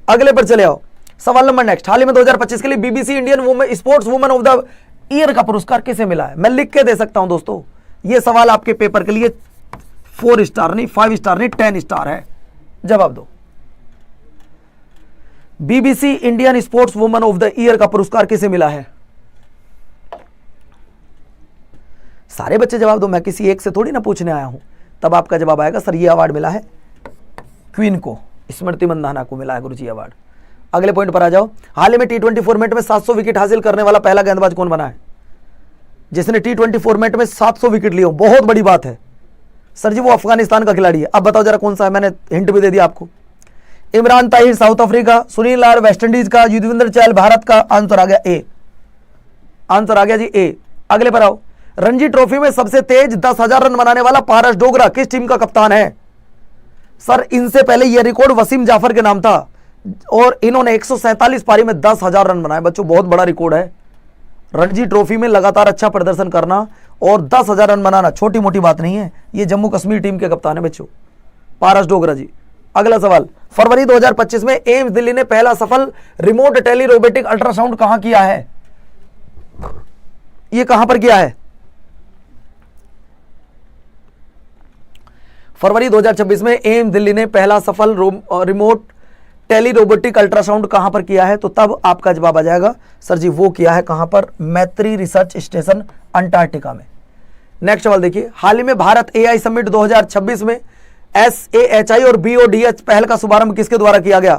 अगले पर चले आओ, सवाल नंबर नेक्स्ट, हाल ही में 2025 के लिए BBC Indian sports woman of the year का पुरस्कार किसे मिला है? मैं लिख के दे सकता हूं दोस्तों, यह सवाल आपके पेपर के लिए 4 स्टार नहीं, 5 स्टार नहीं, 10 स्टार है। जवाब दो। BBC Indian sports woman of the year का पुरस्कार किसे मिला है? सारे बच्चे जवाब दो, मैं किसी एक से थोड़ी ना पूछने आया हूं। तब आपका जवाब आएगा सर ये अवार्ड मिला है क्वीन को, स्मृति मंदाना को मिला है गुरुजी अवार्ड। अगले पॉइंट पर आ जाओ, हाल ही में T20 फॉर्मेट में 700 विकेट हासिल करने वाला पहला गेंदबाज कौन बना है? जिसने T20 फॉर्मेट में 700 विकेट लिए, बहुत बड़ी बात है सर जी, वो अफगानिस्तान का खिलाड़ी है। अब बताओ जरा कौन सा है, मैंने हिंट भी दे दिया आपको। Imran Tahir south Africa, Sunil Nair West Indies का, युजवेंद्र चहल भारत का। आंसर आ गया ए, आंसर आ गया जी ए। अगले पर आओ, रणजी ट्रॉफी में सबसे तेज 10,000 रन बनाने वाला पारस डोगरा किस टीम का कप्तान है? सर इनसे पहले यह रिकॉर्ड वसीम जाफर के नाम था और इन्होंने 147 पारी में 10,000 रन बनाए। बच्चों बहुत बड़ा रिकॉर्ड है, रणजी ट्रॉफी में लगातार अच्छा प्रदर्शन करना और 10,000 रन बनाना छोटी मोटी बात नहीं है। ये जम्मू कश्मीर टीम के कप्तान है बच्चों, पारस डोगरा जी। अगला सवाल, फरवरी 2025 में एम्स दिल्ली ने पहला सफल रिमोट टेली रोबोटिक अल्ट्रासाउंड कहां किया है? ये कहां पर किया है? फरवरी 2026 में एम्स दिल्ली ने पहला सफल रिमोट टेली रोबोटिक अल्ट्रासाउंड कहां पर किया है? तो तब आपका जवाब आ जाएगा सर जी वो किया है कहां पर? मैत्री रिसर्च स्टेशन अंटार्कटिका में। नेक्स्ट सवाल देखिए, हाल ही में भारत AI समिट 2026 में SAHI और BODH पहल का शुभारंभ किसके द्वारा किया गया?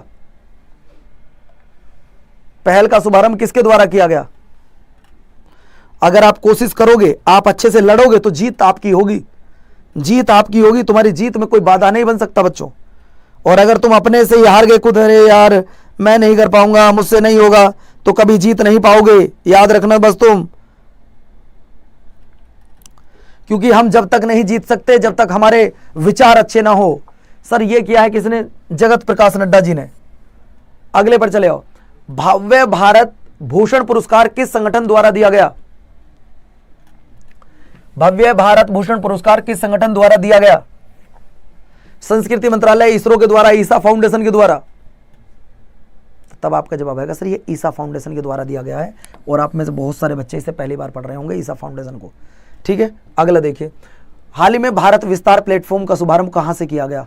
पहल का शुभारंभ किसके द्वारा किया गया? अगर आप कोशिश करोगे, आप अच्छे से लड़ोगे तो जीत आपकी होगी, जीत आपकी होगी। तुम्हारी जीत में कोई बाधा नहीं बन सकता बच्चों। और अगर तुम अपने से ही हार गए, खुद अरे यार मैं नहीं कर पाऊंगा, मुझसे नहीं होगा, तो कभी जीत नहीं पाओगे। याद रखना बस तुम, क्योंकि हम जब तक नहीं जीत सकते जब तक हमारे विचार अच्छे ना हो। सर ये किया है किसने? जगत प्रकाश नड्डा जी ने। अगले पर चले आओ, भव्य भारत भूषण पुरस्कार किस संगठन द्वारा दिया गया? भव्य भारत भूषण पुरस्कार किस संगठन द्वारा दिया गया? संस्कृति मंत्रालय, इसरो के द्वारा, ईसा फाउंडेशन के द्वारा? तब आपका जवाब आएगा सर ये ईसा फाउंडेशन के द्वारा दिया गया है, और आप में से बहुत सारे बच्चे इसे पहली बार पढ़ रहे होंगे ईसा फाउंडेशन को। ठीक है, अगला देखिए, हाल ही में भारत विस्तार प्लेटफॉर्म का शुभारंभ कहां से किया गया?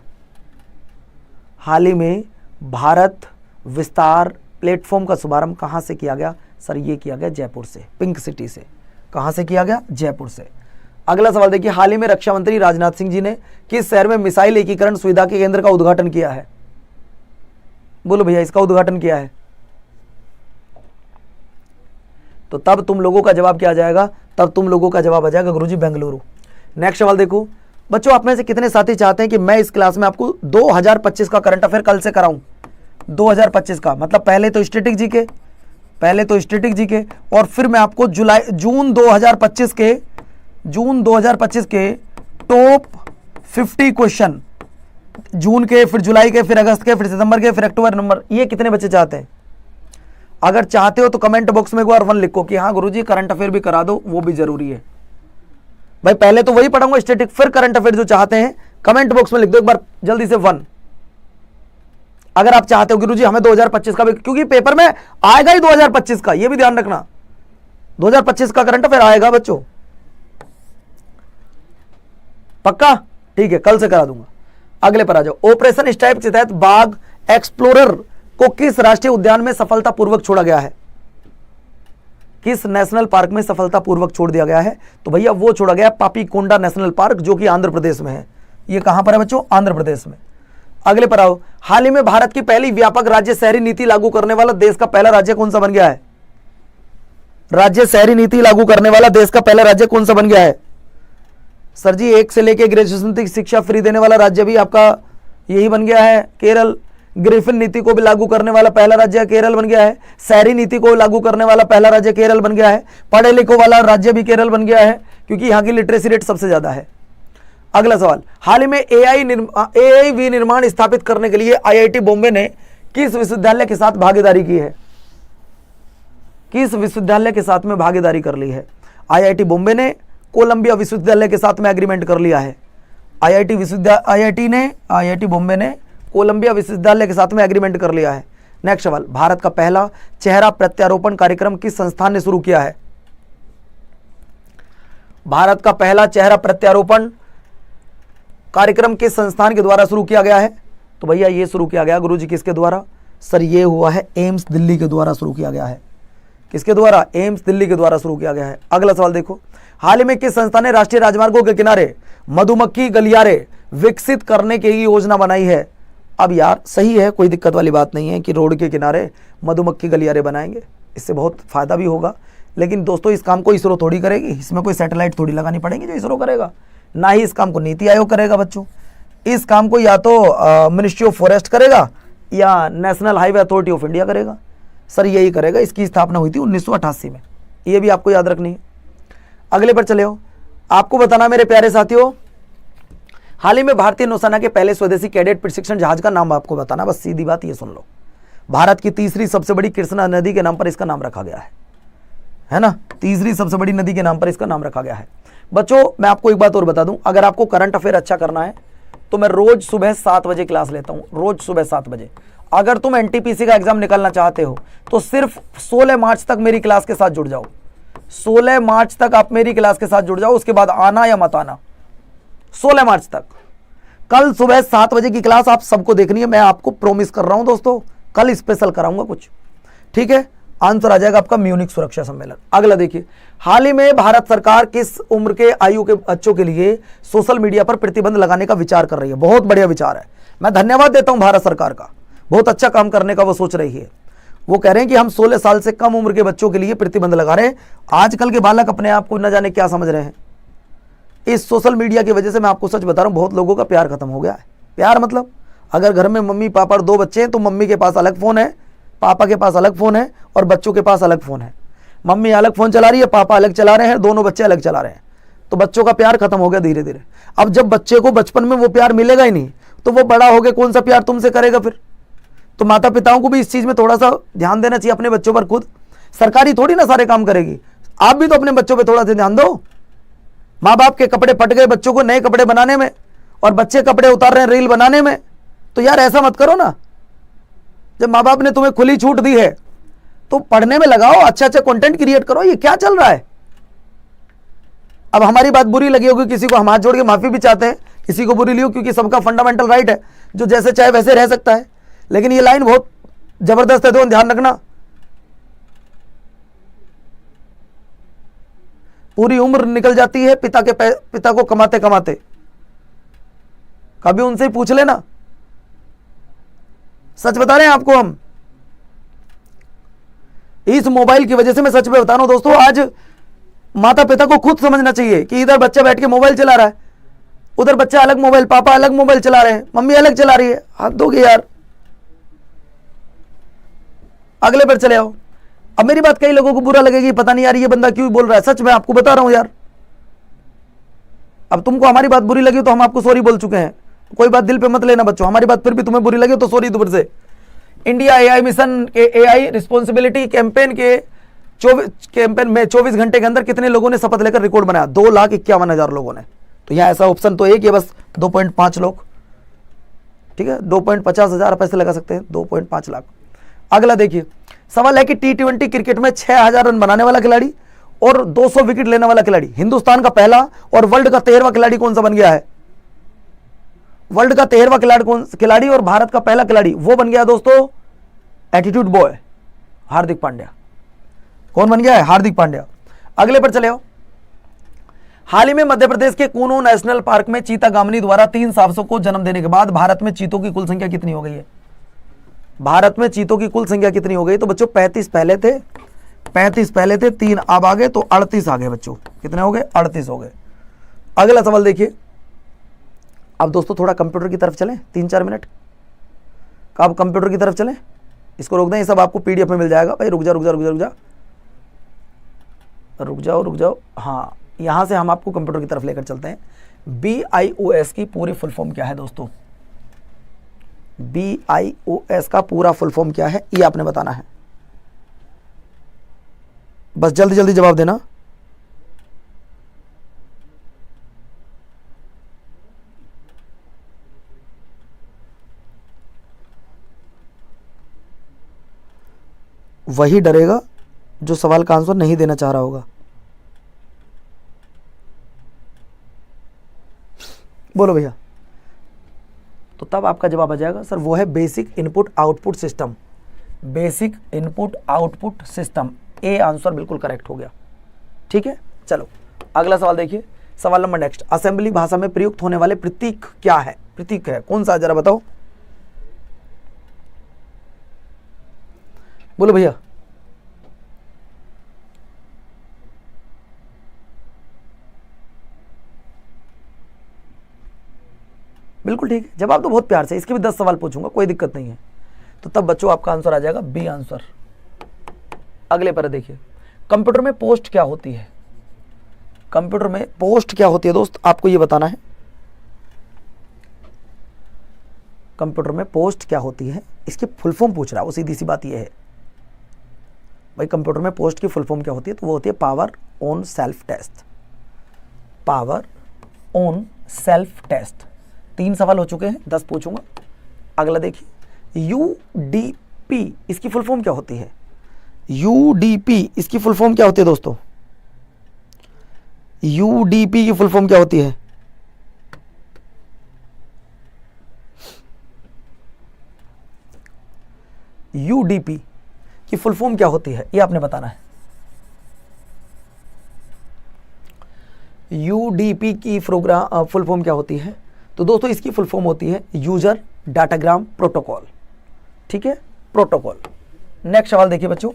हाल ही में भारत विस्तार प्लेटफॉर्म का शुभारंभ कहां से किया गया? सर ये किया गया जयपुर से, पिंक सिटी से। कहां से किया गया? जयपुर से। अगला सवाल देखिए, हाल ही में रक्षा मंत्री राजनाथ सिंह जी ने किस शहर में मिसाइल एकीकरण सुविधा के केंद्र का उद्घाटन किया है? बोलो भैया, इसका उद्घाटन किया है? तो तब तुम लोगों का जवाब क्या आ जाएगा? तब तुम लोगों का जवाब आ जाएगा गुरुजी बेंगलुरु। नेक्स्ट सवाल देखो बच्चों, आप में से कितने साथी चाहते हैं कि मैं इस क्लास में आपको 2025 का करंट अफेयर कल से कराऊं? 2025 का मतलब पहले तो स्टैटिक जीके, और फिर मैं आपको जून 2025 के टॉप 50 क्वेश्चन, जून के, फिर जुलाई के, फिर अगस्त के, फिर सितंबर के, फिर अक्टूबर, नवंबर, ये कितने बच्चे चाहते हैं? अगर चाहते हो तो कमेंट बॉक्स में एक बार 1 लिखो कि हाँ गुरुजी करंट अफेयर भी करा दो, वो भी जरूरी है भाई। पहले तो वही पढ़ाऊंगा स्टैटिक, फिर करंट अफेयर जो चाहते हैं कमेंट बॉक्स में लिख दो एक बार जल्दी से 1। अगर आप चाहते हो गुरुजी हमें 2025 का भी, क्योंकि पेपर में आएगा ही 2025 का, ये भी ध्यान रखना, 2025 का करंट अफेयर आएगा बच्चों, पक्का? ठीक है, कल से करा दूंगा। अगले पर आ जाओ, ऑपरेशन स्टाइप के तहत बाघ एक्सप्लोरर को किस राष्ट्रीय उद्यान में सफलतापूर्वक छोड़ा गया है? किस नेशनल पार्क में सफलतापूर्वक छोड़ दिया गया है? तो भैया वो छोड़ा गया पापीकोंडा नेशनल पार्क, जो कि आंध्र प्रदेश में है। ये कहां पर है बच्चों? आंध्र प्रदेश में। अगले पर आओ, हाल ही में भारत की पहली व्यापक राज्य शहरी नीति लागू करने वाला देश का पहला राज्य कौन सा बन गया है? राज्य शहरी नीति लागू करने वाला देश का पहला राज्य कौन सा बन गया है? सर जी 1 से लेकर ग्रेजुएशन तक शिक्षा फ्री देने वाला राज्य भी आपका यही बन गया है, केरल। ग्रिफिन नीति को भी लागू करने वाला पहला राज्य केरल बन गया है। शहरी नीति को लागू करने वाला पहला राज्य केरल बन गया है। पढ़े लिखों वाला राज्य भी केरल बन गया है, क्योंकि यहाँ की लिटरेसी रेट सबसे ज्यादा है। अगला सवाल, हाल ही में एआईवी निर्माण स्थापित करने के लिए आईआईटी बॉम्बे ने किस विश्वविद्यालय के साथ भागीदारी की है? किस विश्वविद्यालय के साथ में भागीदारी कर ली है? आईआईटी बॉम्बे ने कोलंबिया विश्वविद्यालय के साथ में एग्रीमेंट कर लिया है। आईआईटी बॉम्बे ने कोलंबिया विश्वविद्यालय के साथ में एग्रीमेंट कर लिया है। नेक्स्ट सवाल, भारत का पहला चेहरा प्रत्यारोपण कार्यक्रम किस संस्थान ने शुरू किया है? भारत का पहला चेहरा प्रत्यारोपण कार्यक्रम किस संस्थान के द्वारा शुरू किया गया है? तो भैया ये शुरू किया गया गुरुजी किसके द्वारा? सर ये हुआ है एम्स दिल्ली के द्वारा शुरू किया गया है। किसके द्वारा? एम्स दिल्ली के द्वारा शुरू किया गया है। अगला सवाल देखो, हाल ही में किस संस्था ने राष्ट्रीय राजमार्गों के किनारे मधुमक्खी गलियारे विकसित करने की योजना बनाई है? अब यार सही है, कोई दिक्कत वाली बात नहीं है कि रोड के किनारे मधुमक्खी गलियारे बनाएंगे, इससे बहुत फायदा भी होगा। लेकिन दोस्तों इस काम को इसरो थोड़ी करेगी, इसमें कोई सैटेलाइट थोड़ी लगानी पड़ेगी जो इसरो करेगा, ना ही इस काम को नीति आयोग करेगा बच्चों। इस काम को या तो मिनिस्ट्री ऑफ फॉरेस्ट करेगा या national highway authority of India करेगा। सर यही करेगा, इसकी स्थापना हुई थी 1988 में, ये भी आपको याद रखनी है। अगले पर चले हो, आपको बताना मेरे प्यारे साथियों, हाल ही में भारतीय नौसेना के पहले स्वदेशी कैडेट प्रशिक्षण जहाज का नाम आपको बताना, बस सीधी बात ये सुन लो। भारत की तीसरी सबसे बड़ी कृष्णा नदी के नाम पर इसका नाम रखा गया है ना? तीसरी सबसे बड़ी नदी के नाम पर इसका नाम रखा गया है। बच्चों मैं आपको एक बात और बता दूं, अगर आपको करंट अफेयर अच्छा करना है तो मैं रोज सुबह 7 बजे क्लास लेता हूं, रोज सुबह 7 बजे। अगर तुम एनटीपीसी का एग्जाम निकालना चाहते हो तो सिर्फ 16 मार्च तक मेरी क्लास के साथ जुड़ जाओ। 16 मार्च तक आप मेरी क्लास के साथ जुड़ जाओ, उसके बाद आना या मत आना। 16 मार्च तक कल सुबह 7 बजे की क्लास आप सबको देखनी है, मैं आपको प्रॉमिस कर रहा हूं दोस्तों, कल स्पेशल कराऊंगा कुछ, ठीक है? आंसर आ जाएगा आपका म्यूनिक सुरक्षा सम्मेलन। अगला देखिए, हाल ही में भारत सरकार किस उम्र के आयु के बच्चों के लिए सोशल मीडिया पर प्रतिबंध लगाने का विचार कर रही है? बहुत बढ़िया विचार है, मैं धन्यवाद देता हूं भारत सरकार का, बहुत अच्छा काम करने का वो सोच रही है। वो कह रहे हैं कि हम 16 साल से कम उम्र के बच्चों के लिए प्रतिबंध लगा रहे हैं। आजकल के बालक अपने आप को न जाने क्या समझ रहे हैं। इस सोशल मीडिया की वजह से मैं आपको सच बता रहा हूं, बहुत लोगों का प्यार खत्म हो गया है। प्यार मतलब अगर घर में मम्मी पापा और 2 बच्चे हैं तो मम्मी के पास अलग फोन है, पापा के पास अलग फोन है और बच्चों के पास अलग फोन है। मम्मी अलग फोन चला रही है, पापा अलग चला रहे हैं, दोनों बच्चे अलग चला रहे हैं, तो बच्चों का प्यार खत्म हो गया धीरे धीरे। अब जब बच्चे को बचपन में वो प्यार मिलेगा ही नहीं तो वो बड़ा हो गया कौन सा प्यार तुमसे करेगा फिर? तो माता पिताओं को भी इस चीज में थोड़ा सा ध्यान देना चाहिए अपने बच्चों पर खुद। सरकारी थोड़ी ना सारे काम करेगी, आप भी तो अपने बच्चों पे थोड़ा सा ध्यान दो। माँ बाप के कपड़े फट गए बच्चों को नए कपड़े बनाने में, और बच्चे कपड़े उतार रहे हैं रील बनाने में, तो यार ऐसा मत करो ना। जब माँ बाप ने तुम्हें खुली छूट दी है तो पढ़ने में लगाओ, अच्छा अच्छा कंटेंट क्रिएट करो। ये क्या चल रहा है? अब हमारी बात बुरी लगी होगी किसी को, हम हाथ जोड़ के माफी भी चाहते हैं, किसी को बुरी लियो, क्योंकि सबका फंडामेंटल राइट है, जो जैसे चाहे वैसे रह सकता है। लेकिन ये लाइन बहुत जबरदस्त है, तो ध्यान रखना। पूरी उम्र निकल जाती है पिता को कमाते कमाते। कभी उनसे ही पूछ लेना, सच बता रहे हैं आपको हम। इस मोबाइल की वजह से मैं सच में बता रहा हूं दोस्तों, आज माता पिता को खुद समझना चाहिए कि इधर बच्चा बैठ के मोबाइल चला रहा है, उधर बच्चा अलग मोबाइल, पापा अलग मोबाइल चला रहे हैं, मम्मी अलग चला रही है। हाथ दोगे यार, अगले पर चले आओ। अब मेरी बात कई लोगों को बुरा लगेगी, पता नहीं यार ये बंदा क्यों बोल रहा है। सच में आपको बता रहा हूं यार। अब तुमको हमारी बात बुरी लगी तो हम आपको सॉरी बोल चुके हैं, कोई बात दिल पे मत लेना बच्चों। हमारी बात फिर भी तुम्हें बुरी लगी तो सॉरी दोबारा से। इंडिया एआई मिशन के एआई रिस्पॉन्सिबिलिटी कैंपेन में 24 घंटे के अंदर कितने लोगों ने शपथ लेकर रिकॉर्ड बनाया? 2,51,000 लोगों ने। तो यहाँ ऐसा ऑप्शन तो एक ही है बस, 2.5 लोग, ठीक है, 2.50 हजार पैसे लगा सकते हैं, 2.5 लाख। अगला देखिए सवाल है कि T20 क्रिकेट में 6,000 रन बनाने वाला खिलाड़ी और 200 विकेट लेने वाला खिलाड़ी हिंदुस्तान का पहला और वर्ल्ड का 13वां खिलाड़ी कौन सा बन गया है? वर्ल्ड का 13वां खिलाड़ी और भारत का पहला खिलाड़ी वो बन गया दोस्तों, एटीट्यूड बॉय हार्दिक पांड्या। कौन बन गया है? हार्दिक पांड्या। अगले पर चले हो। हाल ही में मध्य प्रदेश के कूनो नेशनल पार्क में चीता गामनी द्वारा 3 सांसों को जन्म देने के बाद भारत में चीतों की कुल संख्या कितनी हो गई है? भारत में चीतों की कुल संख्या कितनी हो गई? तो बच्चों 35 पहले थे, 3 अब आ गए तो 38 आ गए बच्चों। कितने हो गए? 38 हो गए। अगला सवाल देखिए। अब दोस्तों थोड़ा कंप्यूटर की तरफ चलें, 3-4 मिनट का। अब कंप्यूटर की तरफ चलें, इसको रोक दें, ये सब आपको पीडीएफ में मिल जाएगा। भाई रुक जाओ। हाँ, यहां से हम आपको कंप्यूटर की तरफ लेकर चलते हैं। BIOS की पूरी फुल फॉर्म क्या है दोस्तों? BIOS का पूरा फुल फॉर्म क्या है ये आपने बताना है। बस जल्दी जल्दी जवाब देना। वही डरेगा जो सवाल का आंसर नहीं देना चाह रहा होगा। बोलो भैया। तो तब आपका जवाब आ जाएगा सर वो है basic input output system. Basic input output system, A answer बिल्कुल करेक्ट हो गया। ठीक है, चलो अगला सवाल देखिए। सवाल नंबर नेक्स्ट, असेंबली भाषा में प्रयुक्त होने वाले प्रतीक क्या है? प्रतीक है कौन सा, जरा बताओ। बोलो भैया। बिल्कुल ठीक है, जवाब तो बहुत प्यार से। इसके भी 10 सवाल पूछूंगा, कोई दिक्कत नहीं है। तो तब बच्चों आपका आंसर आ जाएगा बी आंसर। अगले पर देखिए, कंप्यूटर में पोस्ट क्या होती है? कंप्यूटर में पोस्ट क्या होती है दोस्त, आपको ये बताना है। कंप्यूटर में पोस्ट क्या होती है, इसकी फुल फॉर्म पूछ रहा है वो। सीधी सी बात ये है भाई, कंप्यूटर में पोस्ट की फुल फॉर्म क्या होती है? तो वो होती है power on self test. Power on self test. 3 सवाल हो चुके हैं, 10 पूछूंगा। अगला देखिए, UDP इसकी फुल फॉर्म क्या होती है? UDP इसकी फुल फॉर्म क्या होती है दोस्तों? UDP की फुल फॉर्म क्या होती है? UDP की फुल फॉर्म क्या होती है ये आपने बताना है। UDP की फुल फॉर्म क्या होती है? तो दोस्तों इसकी फुल फॉर्म होती है यूजर डाटाग्राम प्रोटोकॉल। ठीक है, प्रोटोकॉल। नेक्स्ट सवाल देखिए बच्चों।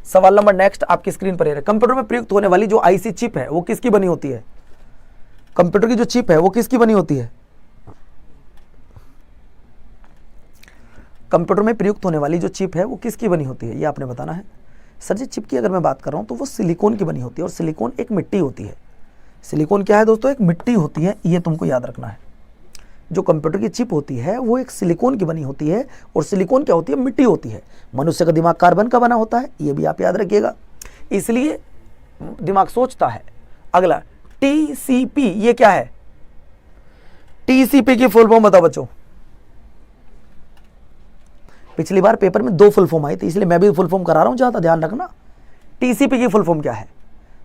सवाल नंबर नेक्स्ट आपकी स्क्रीन पर है। कंप्यूटर में प्रयुक्त होने वाली जो आईसी चिप है वो किसकी बनी होती है? कंप्यूटर की जो चिप है वो किसकी बनी होती है? कंप्यूटर में प्रयुक्त होने वाली जो चिप है वो किसकी बनी होती है ये आपने बताना है। सर जी चिप की अगर मैं बात कर रहा हूं तो वो सिलिकॉन की बनी होती है, और सिलिकॉन एक मिट्टी होती है। सिलिकॉन क्या है दोस्तों? एक मिट्टी होती है, ये तुमको याद रखना है। जो कंप्यूटर की चिप होती है वो एक सिलिकॉन की बनी होती है, और सिलिकॉन क्या होती है? मिट्टी होती है। मनुष्य का दिमाग कार्बन का बना होता है, ये भी आप याद रखिएगा, इसलिए दिमाग सोचता है। अगला टीसीपी, ये क्या है? टीसीपी की फुल फॉर्म बताओ बच्चों। पिछली बार पेपर में 2 फुल फॉर्म आई थी, इसलिए मैं भी फुल फॉर्म करा रहा हूं, ज्यादा ध्यान रखना। टीसीपी की फुल फॉर्म क्या है?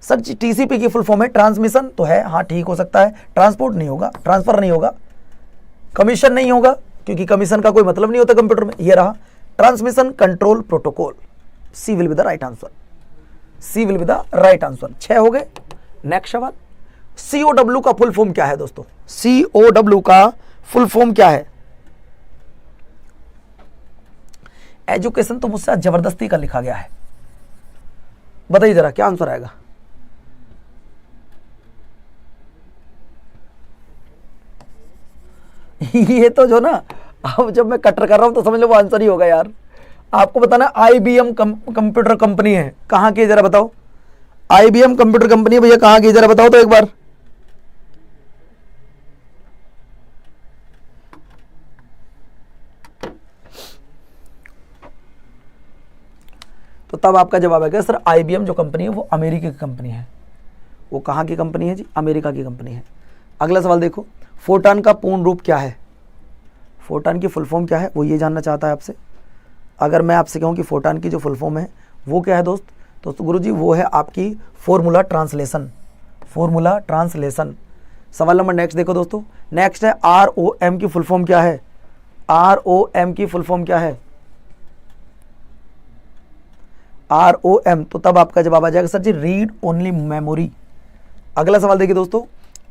सर टीसीपी की फुल फॉर्म है ट्रांसमिशन, तो है, हाँ ठीक हो सकता है। ट्रांसपोर्ट नहीं होगा, ट्रांसफर नहीं होगा, कमीशन नहीं होगा, क्योंकि कमीशन का कोई मतलब नहीं होता कंप्यूटर में। ये रहा transmission control protocol. C will be the right answer, C will be the right answer. 6 हो गए। नेक्स्ट सवाल, सीओडब्ल्यू का फुल फॉर्म क्या है दोस्तों? सीओडब्ल्यू का फुल फॉर्म क्या है? एजुकेशन तो मुझसे जबरदस्ती का लिखा गया है, बताइए जरा क्या आंसर आएगा? ये तो जो ना, अब जब मैं कटर कर रहा हूं तो समझ लो वो आंसर ही होगा यार। आपको बताना आईबीएम कंप्यूटर कंपनी है, कहां की जरा बताओ? आईबीएम कंप्यूटर कंपनी भैया कहां की, जरा बताओ तो एक बार। तो तब आपका जवाब आएगा सर आईबीएम जो कंपनी है वो अमेरिका की कंपनी है। वो कहां की कंपनी है जी? अमेरिका की कंपनी है। अगला सवाल देखो, फोटॉन का पूर्ण रूप क्या है? फोटॉन की फुल फॉर्म क्या है, वो ये जानना चाहता है आपसे। अगर मैं आपसे कहूं कि फोटॉन की जो फुल फॉर्म है वो क्या है दोस्त, तो गुरुजी वो है आपकी फॉर्मूला ट्रांसलेशन, फॉर्मूला ट्रांसलेशन। सवाल नंबर नेक्स्ट देखो दोस्तों, नेक्स्ट है आरओएम की फुल फॉर्म क्या है? आरओएम की फुल फॉर्म क्या है? आरओएम, तो तब आपका जवाब आ जाएगा सर जी रीड ओनली मेमोरी। अगला सवाल देखिए दोस्तों,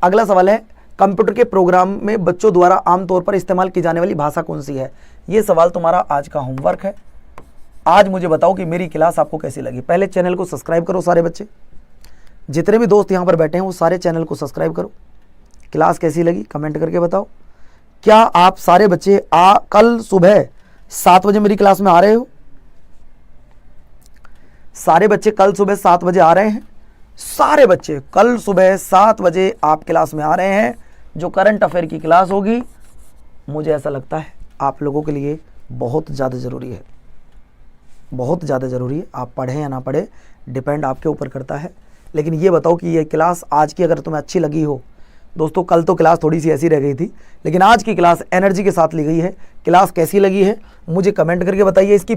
अगला सवाल है कंप्यूटर के प्रोग्राम में बच्चों द्वारा आमतौर पर इस्तेमाल की जाने वाली भाषा कौन सी है? ये सवाल तुम्हारा आज का होमवर्क है। आज मुझे बताओ कि मेरी क्लास आपको कैसी लगी। पहले चैनल को सब्सक्राइब करो सारे बच्चे, जितने भी दोस्त यहाँ पर बैठे हैं वो सारे चैनल को सब्सक्राइब करो। क्लास कैसी लगी कमेंट करके बताओ। क्या आप सारे बच्चे कल सुबह 7 बजे मेरी क्लास में आ रहे हो? सारे बच्चे कल सुबह 7 बजे आ रहे हैं? सारे बच्चे कल सुबह 7 बजे आप क्लास में आ रहे हैं, जो करंट अफेयर की क्लास होगी। मुझे ऐसा लगता है आप लोगों के लिए बहुत ज़्यादा ज़रूरी है, बहुत ज़्यादा ज़रूरी है। आप पढ़ें या ना पढ़ें डिपेंड आपके ऊपर करता है। लेकिन ये बताओ कि ये क्लास आज की अगर तुम्हें अच्छी लगी हो दोस्तों, कल तो क्लास थोड़ी सी ऐसी रह गई थी, लेकिन आज की क्लास एनर्जी के साथ ली गई है। क्लास कैसी लगी है मुझे कमेंट करके बताइए। इसकी